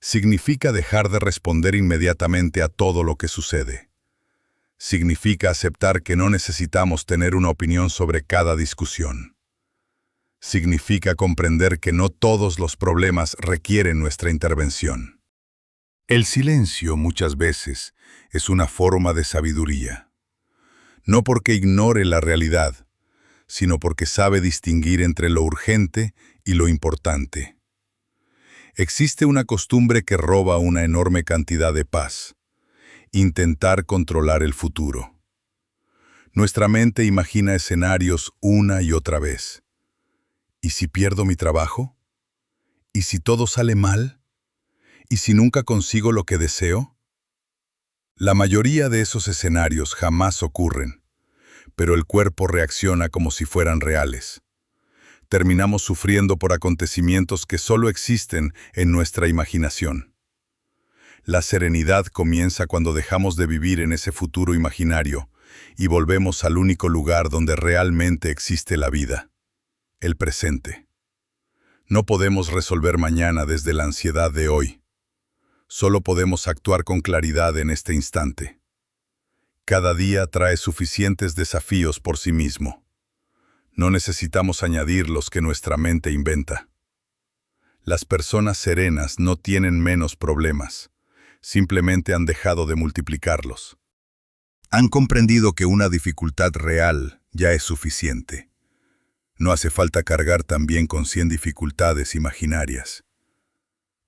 Significa dejar de responder inmediatamente a todo lo que sucede. Significa aceptar que no necesitamos tener una opinión sobre cada discusión. Significa comprender que no todos los problemas requieren nuestra intervención. El silencio muchas veces es una forma de sabiduría. No porque ignore la realidad, sino porque sabe distinguir entre lo urgente y lo importante. Existe una costumbre que roba una enorme cantidad de paz: intentar controlar el futuro. Nuestra mente imagina escenarios una y otra vez. ¿Y si pierdo mi trabajo? ¿Y si todo sale mal? ¿Y si nunca consigo lo que deseo? La mayoría de esos escenarios jamás ocurren, pero el cuerpo reacciona como si fueran reales. Terminamos sufriendo por acontecimientos que solo existen en nuestra imaginación. La serenidad comienza cuando dejamos de vivir en ese futuro imaginario y volvemos al único lugar donde realmente existe la vida, el presente. No podemos resolver mañana desde la ansiedad de hoy. Solo podemos actuar con claridad en este instante. Cada día trae suficientes desafíos por sí mismo. No necesitamos añadir los que nuestra mente inventa. Las personas serenas no tienen menos problemas, simplemente han dejado de multiplicarlos. Han comprendido que una dificultad real ya es suficiente. No hace falta cargar también con 100 dificultades imaginarias.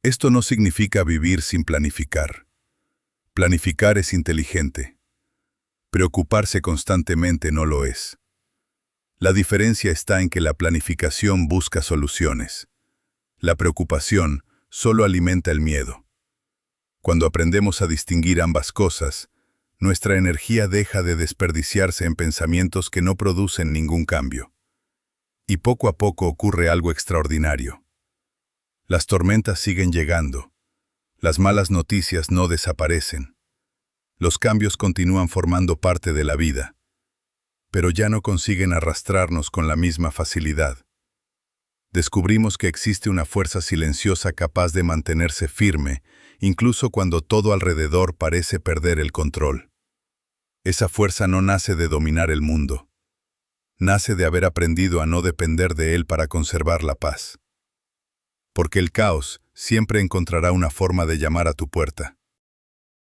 Esto no significa vivir sin planificar. Planificar es inteligente. Preocuparse constantemente no lo es. La diferencia está en que la planificación busca soluciones. La preocupación solo alimenta el miedo. Cuando aprendemos a distinguir ambas cosas, nuestra energía deja de desperdiciarse en pensamientos que no producen ningún cambio. Y poco a poco ocurre algo extraordinario. Las tormentas siguen llegando. Las malas noticias no desaparecen. Los cambios continúan formando parte de la vida, pero ya no consiguen arrastrarnos con la misma facilidad. Descubrimos que existe una fuerza silenciosa capaz de mantenerse firme, incluso cuando todo alrededor parece perder el control. Esa fuerza no nace de dominar el mundo. Nace de haber aprendido a no depender de él para conservar la paz. Porque el caos siempre encontrará una forma de llamar a tu puerta.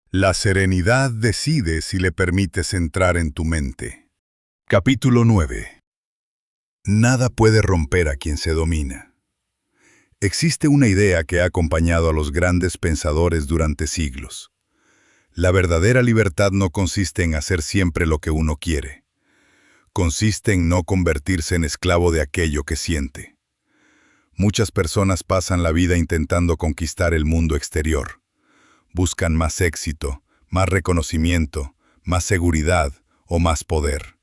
La serenidad decide si le permites entrar en tu mente. Capítulo 9. Nada puede romper a quien se domina. Existe una idea que ha acompañado a los grandes pensadores durante siglos. La verdadera libertad no consiste en hacer siempre lo que uno quiere. Consiste en no convertirse en esclavo de aquello que siente. Muchas personas pasan la vida intentando conquistar el mundo exterior. Buscan más éxito, más reconocimiento, más seguridad o más poder.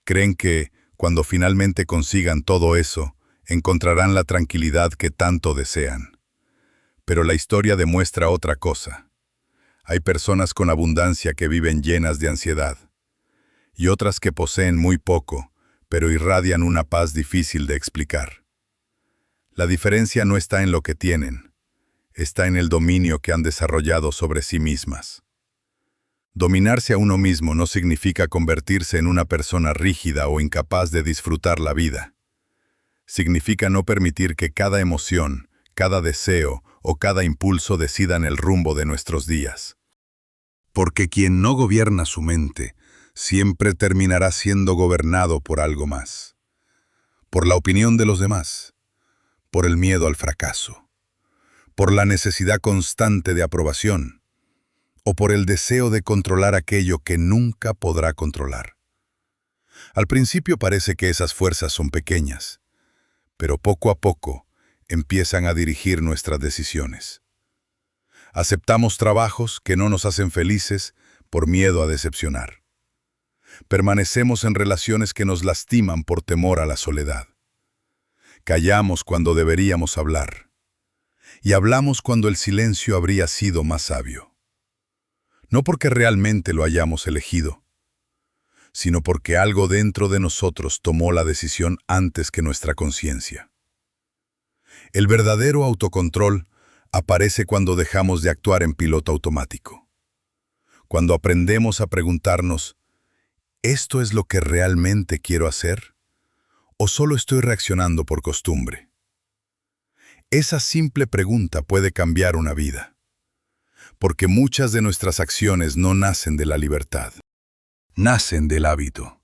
Creen que, cuando finalmente consigan todo eso, encontrarán la tranquilidad que tanto desean. Pero la historia demuestra otra cosa. Hay personas con abundancia que viven llenas de ansiedad, y otras que poseen muy poco, pero irradian una paz difícil de explicar. La diferencia no está en lo que tienen, está en el dominio que han desarrollado sobre sí mismas. Dominarse a uno mismo no significa convertirse en una persona rígida o incapaz de disfrutar la vida. Significa no permitir que cada emoción, cada deseo o cada impulso decidan el rumbo de nuestros días. Porque quien no gobierna su mente, siempre terminará siendo gobernado por algo más. Por la opinión de los demás, por el miedo al fracaso, por la necesidad constante de aprobación, o por el deseo de controlar aquello que nunca podrá controlar. Al principio parece que esas fuerzas son pequeñas, pero poco a poco empiezan a dirigir nuestras decisiones. Aceptamos trabajos que no nos hacen felices por miedo a decepcionar. Permanecemos en relaciones que nos lastiman por temor a la soledad. Callamos cuando deberíamos hablar. Y hablamos cuando el silencio habría sido más sabio. No porque realmente lo hayamos elegido, sino porque algo dentro de nosotros tomó la decisión antes que nuestra conciencia. El verdadero autocontrol aparece cuando dejamos de actuar en piloto automático. Cuando aprendemos a preguntarnos, ¿esto es lo que realmente quiero hacer? ¿O solo estoy reaccionando por costumbre? Esa simple pregunta puede cambiar una vida, porque muchas de nuestras acciones no nacen de la libertad, nacen del hábito.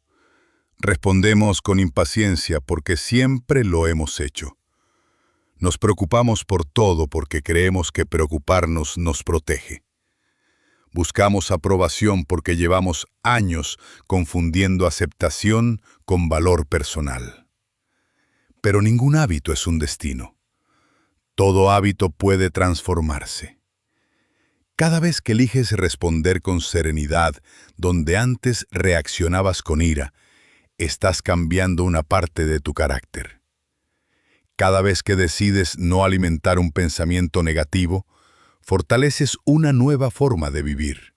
Respondemos con impaciencia porque siempre lo hemos hecho. Nos preocupamos por todo porque creemos que preocuparnos nos protege. Buscamos aprobación porque llevamos años confundiendo aceptación con valor personal. Pero ningún hábito es un destino. Todo hábito puede transformarse. Cada vez que eliges responder con serenidad, donde antes reaccionabas con ira, estás cambiando una parte de tu carácter. Cada vez que decides no alimentar un pensamiento negativo, fortaleces una nueva forma de vivir.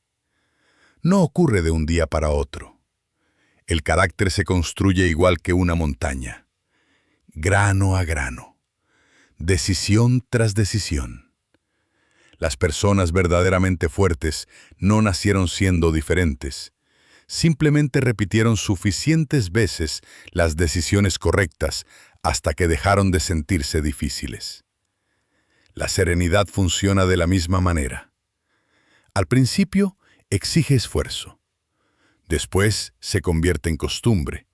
No ocurre de un día para otro. El carácter se construye igual que una montaña, grano a grano, decisión tras decisión. Las personas verdaderamente fuertes no nacieron siendo diferentes. Simplemente repitieron suficientes veces las decisiones correctas hasta que dejaron de sentirse difíciles. La serenidad funciona de la misma manera. Al principio exige esfuerzo. Después se convierte en costumbre.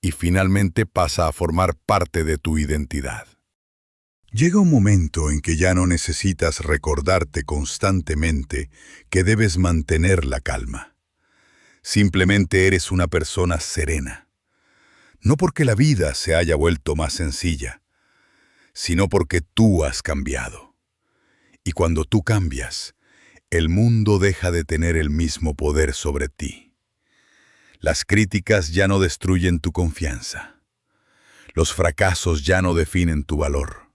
y finalmente pasa a formar parte de tu identidad. Llega un momento en que ya no necesitas recordarte constantemente que debes mantener la calma. Simplemente eres una persona serena. No porque la vida se haya vuelto más sencilla, sino porque tú has cambiado. Y cuando tú cambias, el mundo deja de tener el mismo poder sobre ti. Las críticas ya no destruyen tu confianza. Los fracasos ya no definen tu valor.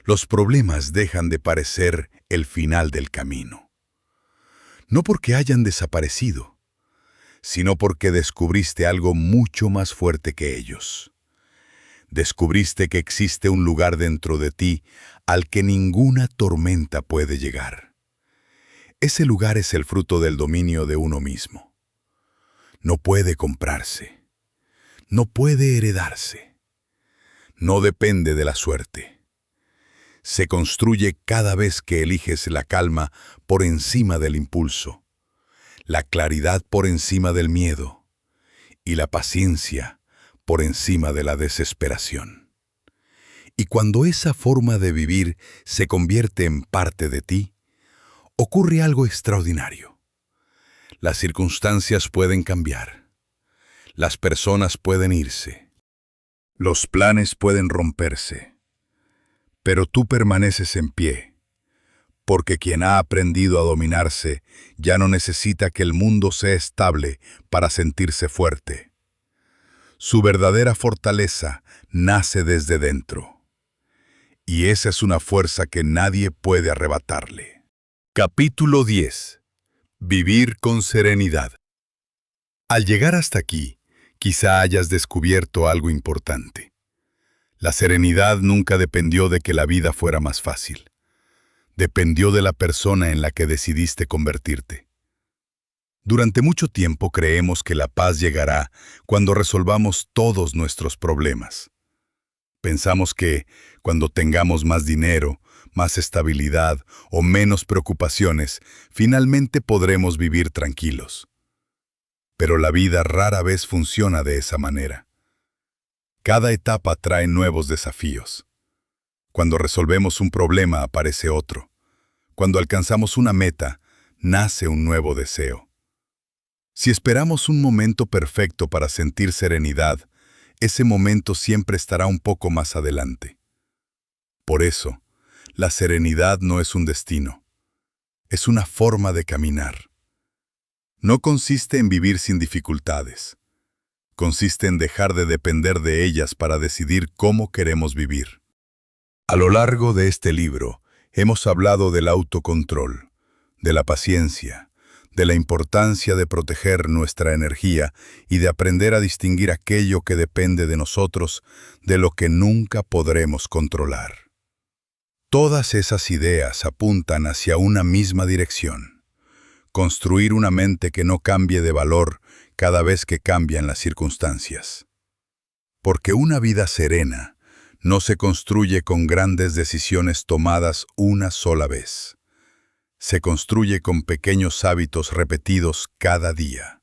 Los problemas dejan de parecer el final del camino. No porque hayan desaparecido, sino porque descubriste algo mucho más fuerte que ellos. Descubriste que existe un lugar dentro de ti al que ninguna tormenta puede llegar. Ese lugar es el fruto del dominio de uno mismo. No puede comprarse. No puede heredarse. No depende de la suerte. Se construye cada vez que eliges la calma por encima del impulso, la claridad por encima del miedo y la paciencia por encima de la desesperación. Y cuando esa forma de vivir se convierte en parte de ti, ocurre algo extraordinario. Las circunstancias pueden cambiar, las personas pueden irse, los planes pueden romperse, pero tú permaneces en pie, porque quien ha aprendido a dominarse ya no necesita que el mundo sea estable para sentirse fuerte. Su verdadera fortaleza nace desde dentro, y esa es una fuerza que nadie puede arrebatarle. Capítulo 10. Vivir con serenidad. Al llegar hasta aquí, quizá hayas descubierto algo importante. La serenidad nunca dependió de que la vida fuera más fácil. Dependió de la persona en la que decidiste convertirte. Durante mucho tiempo creemos que la paz llegará cuando resolvamos todos nuestros problemas. Pensamos que, cuando tengamos más dinero, más estabilidad o menos preocupaciones, finalmente podremos vivir tranquilos. Pero la vida rara vez funciona de esa manera. Cada etapa trae nuevos desafíos. Cuando resolvemos un problema aparece otro. Cuando alcanzamos una meta, nace un nuevo deseo. Si esperamos un momento perfecto para sentir serenidad, ese momento siempre estará un poco más adelante. Por eso, la serenidad no es un destino, es una forma de caminar. No consiste en vivir sin dificultades. Consiste en dejar de depender de ellas para decidir cómo queremos vivir. A lo largo de este libro, hemos hablado del autocontrol, de la paciencia, de la importancia de proteger nuestra energía y de aprender a distinguir aquello que depende de nosotros de lo que nunca podremos controlar. Todas esas ideas apuntan hacia una misma dirección: construir una mente que no cambie de valor cada vez que cambian las circunstancias. Porque una vida serena no se construye con grandes decisiones tomadas una sola vez. Se construye con pequeños hábitos repetidos cada día.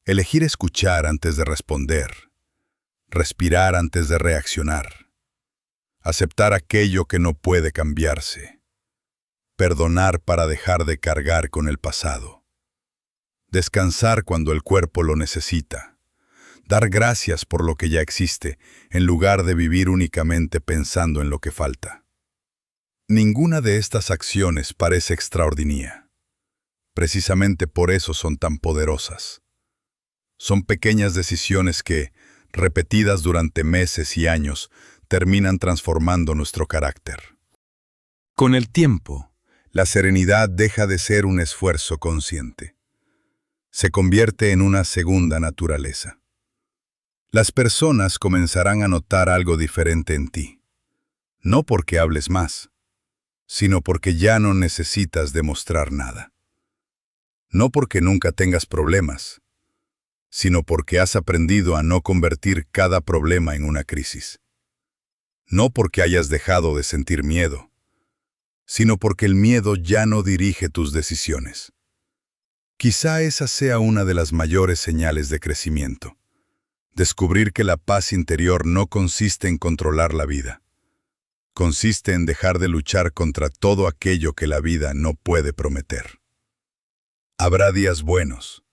Elegir escuchar antes de responder, respirar antes de reaccionar, aceptar aquello que no puede cambiarse, perdonar para dejar de cargar con el pasado, descansar cuando el cuerpo lo necesita, dar gracias por lo que ya existe en lugar de vivir únicamente pensando en lo que falta. Ninguna de estas acciones parece extraordinaria. Precisamente por eso son tan poderosas. Son pequeñas decisiones que, repetidas durante meses y años, terminan transformando nuestro carácter. Con el tiempo, la serenidad deja de ser un esfuerzo consciente. Se convierte en una segunda naturaleza. Las personas comenzarán a notar algo diferente en ti. No porque hables más, sino porque ya no necesitas demostrar nada. No porque nunca tengas problemas, sino porque has aprendido a no convertir cada problema en una crisis. No porque hayas dejado de sentir miedo, sino porque el miedo ya no dirige tus decisiones. Quizá esa sea una de las mayores señales de crecimiento. Descubrir que la paz interior no consiste en controlar la vida. Consiste en dejar de luchar contra todo aquello que la vida no puede prometer. Habrá días buenos.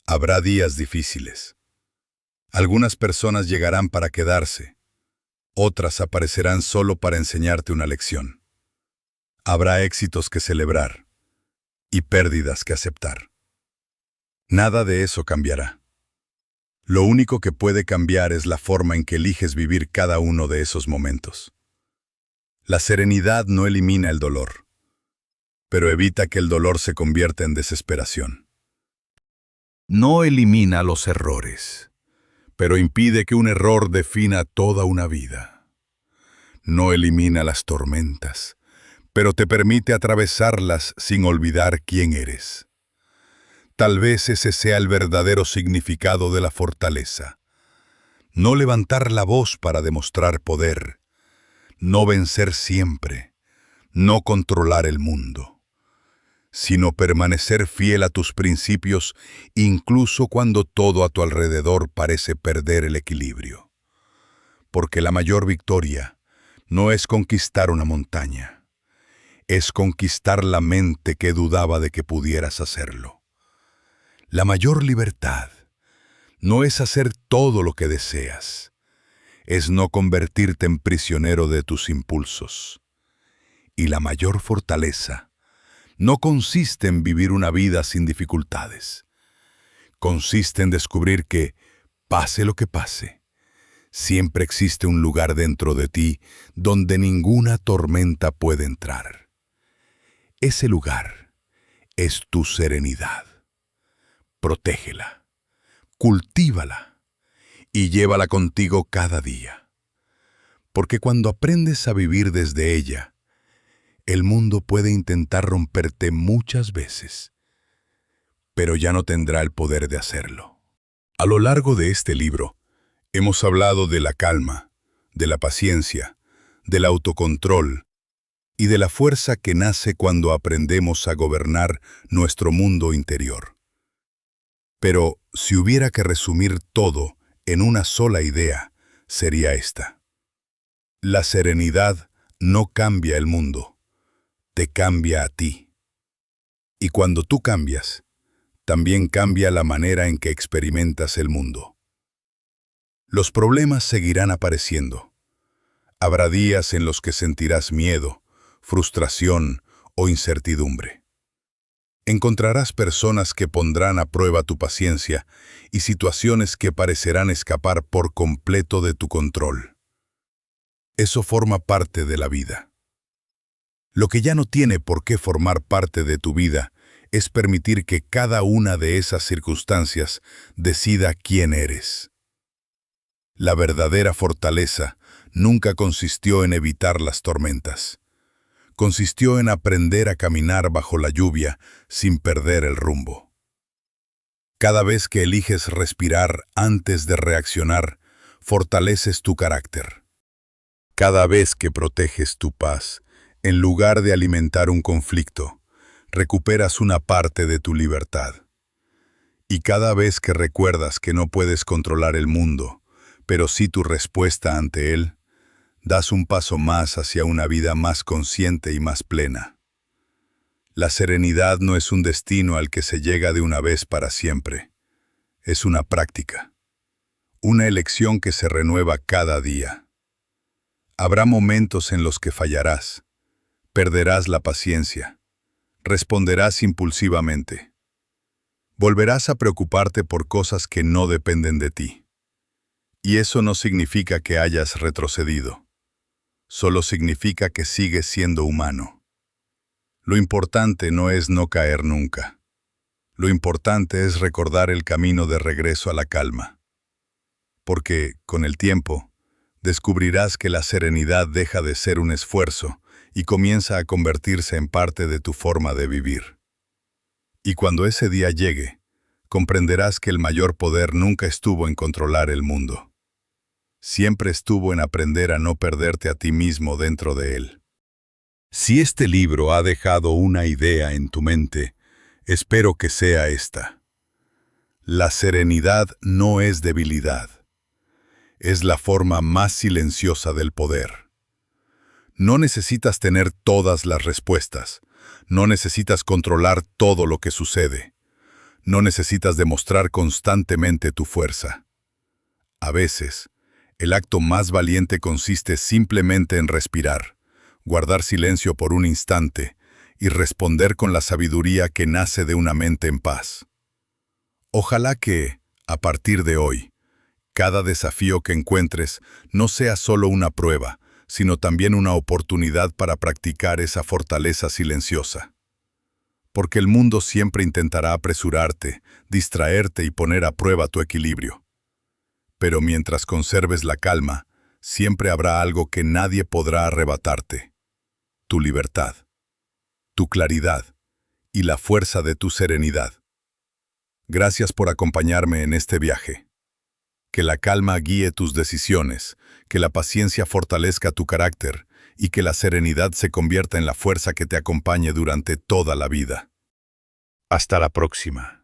Habrá días difíciles. Algunas personas llegarán para quedarse. Otras aparecerán solo para enseñarte una lección. Habrá éxitos que celebrar y pérdidas que aceptar. Nada de eso cambiará. Lo único que puede cambiar es la forma en que eliges vivir cada uno de esos momentos. La serenidad no elimina el dolor, pero evita que el dolor se convierta en desesperación. No elimina los errores, pero impide que un error defina toda una vida. No elimina las tormentas, pero te permite atravesarlas sin olvidar quién eres. Tal vez ese sea el verdadero significado de la fortaleza. No levantar la voz para demostrar poder, no vencer siempre, no controlar el mundo, sino permanecer fiel a tus principios incluso cuando todo a tu alrededor parece perder el equilibrio. Porque la mayor victoria no es conquistar una montaña, es conquistar la mente que dudaba de que pudieras hacerlo. La mayor libertad no es hacer todo lo que deseas, es no convertirte en prisionero de tus impulsos. Y la mayor fortaleza no consiste en vivir una vida sin dificultades. Consiste en descubrir que, pase lo que pase, siempre existe un lugar dentro de ti donde ninguna tormenta puede entrar. Ese lugar es tu serenidad. Protégela, cultívala y llévala contigo cada día. Porque cuando aprendes a vivir desde ella, el mundo puede intentar romperte muchas veces, pero ya no tendrá el poder de hacerlo. A lo largo de este libro, hemos hablado de la calma, de la paciencia, del autocontrol y de la fuerza que nace cuando aprendemos a gobernar nuestro mundo interior. Pero si hubiera que resumir todo en una sola idea, sería esta. La serenidad no cambia el mundo, te cambia a ti. Y cuando tú cambias, también cambia la manera en que experimentas el mundo. Los problemas seguirán apareciendo. Habrá días en los que sentirás miedo, frustración o incertidumbre. Encontrarás personas que pondrán a prueba tu paciencia y situaciones que parecerán escapar por completo de tu control. Eso forma parte de la vida. Lo que ya no tiene por qué formar parte de tu vida es permitir que cada una de esas circunstancias decida quién eres. La verdadera fortaleza nunca consistió en evitar las tormentas. Consistió en aprender a caminar bajo la lluvia sin perder el rumbo. Cada vez que eliges respirar antes de reaccionar, fortaleces tu carácter. Cada vez que proteges tu paz, en lugar de alimentar un conflicto, recuperas una parte de tu libertad. Y cada vez que recuerdas que no puedes controlar el mundo, pero sí tu respuesta ante él, das un paso más hacia una vida más consciente y más plena. La serenidad no es un destino al que se llega de una vez para siempre. Es una práctica. Una elección que se renueva cada día. Habrá momentos en los que fallarás. Perderás la paciencia. Responderás impulsivamente. Volverás a preocuparte por cosas que no dependen de ti. Y eso no significa que hayas retrocedido. Solo significa que sigues siendo humano. Lo importante no es no caer nunca. Lo importante es recordar el camino de regreso a la calma. Porque, con el tiempo, descubrirás que la serenidad deja de ser un esfuerzo y comienza a convertirse en parte de tu forma de vivir. Y cuando ese día llegue, comprenderás que el mayor poder nunca estuvo en controlar el mundo. Siempre estuvo en aprender a no perderte a ti mismo dentro de él. Si este libro ha dejado una idea en tu mente, espero que sea esta. La serenidad no es debilidad, es la forma más silenciosa del poder. No necesitas tener todas las respuestas. No necesitas controlar todo lo que sucede. No necesitas demostrar constantemente tu fuerza. A veces, el acto más valiente consiste simplemente en respirar, guardar silencio por un instante y responder con la sabiduría que nace de una mente en paz. Ojalá que, a partir de hoy, cada desafío que encuentres no sea solo una prueba, sino también una oportunidad para practicar esa fortaleza silenciosa. Porque el mundo siempre intentará apresurarte, distraerte y poner a prueba tu equilibrio. Pero mientras conserves la calma, siempre habrá algo que nadie podrá arrebatarte: tu libertad, tu claridad y la fuerza de tu serenidad. Gracias por acompañarme en este viaje. Que la calma guíe tus decisiones, que la paciencia fortalezca tu carácter y que la serenidad se convierta en la fuerza que te acompañe durante toda la vida. Hasta la próxima.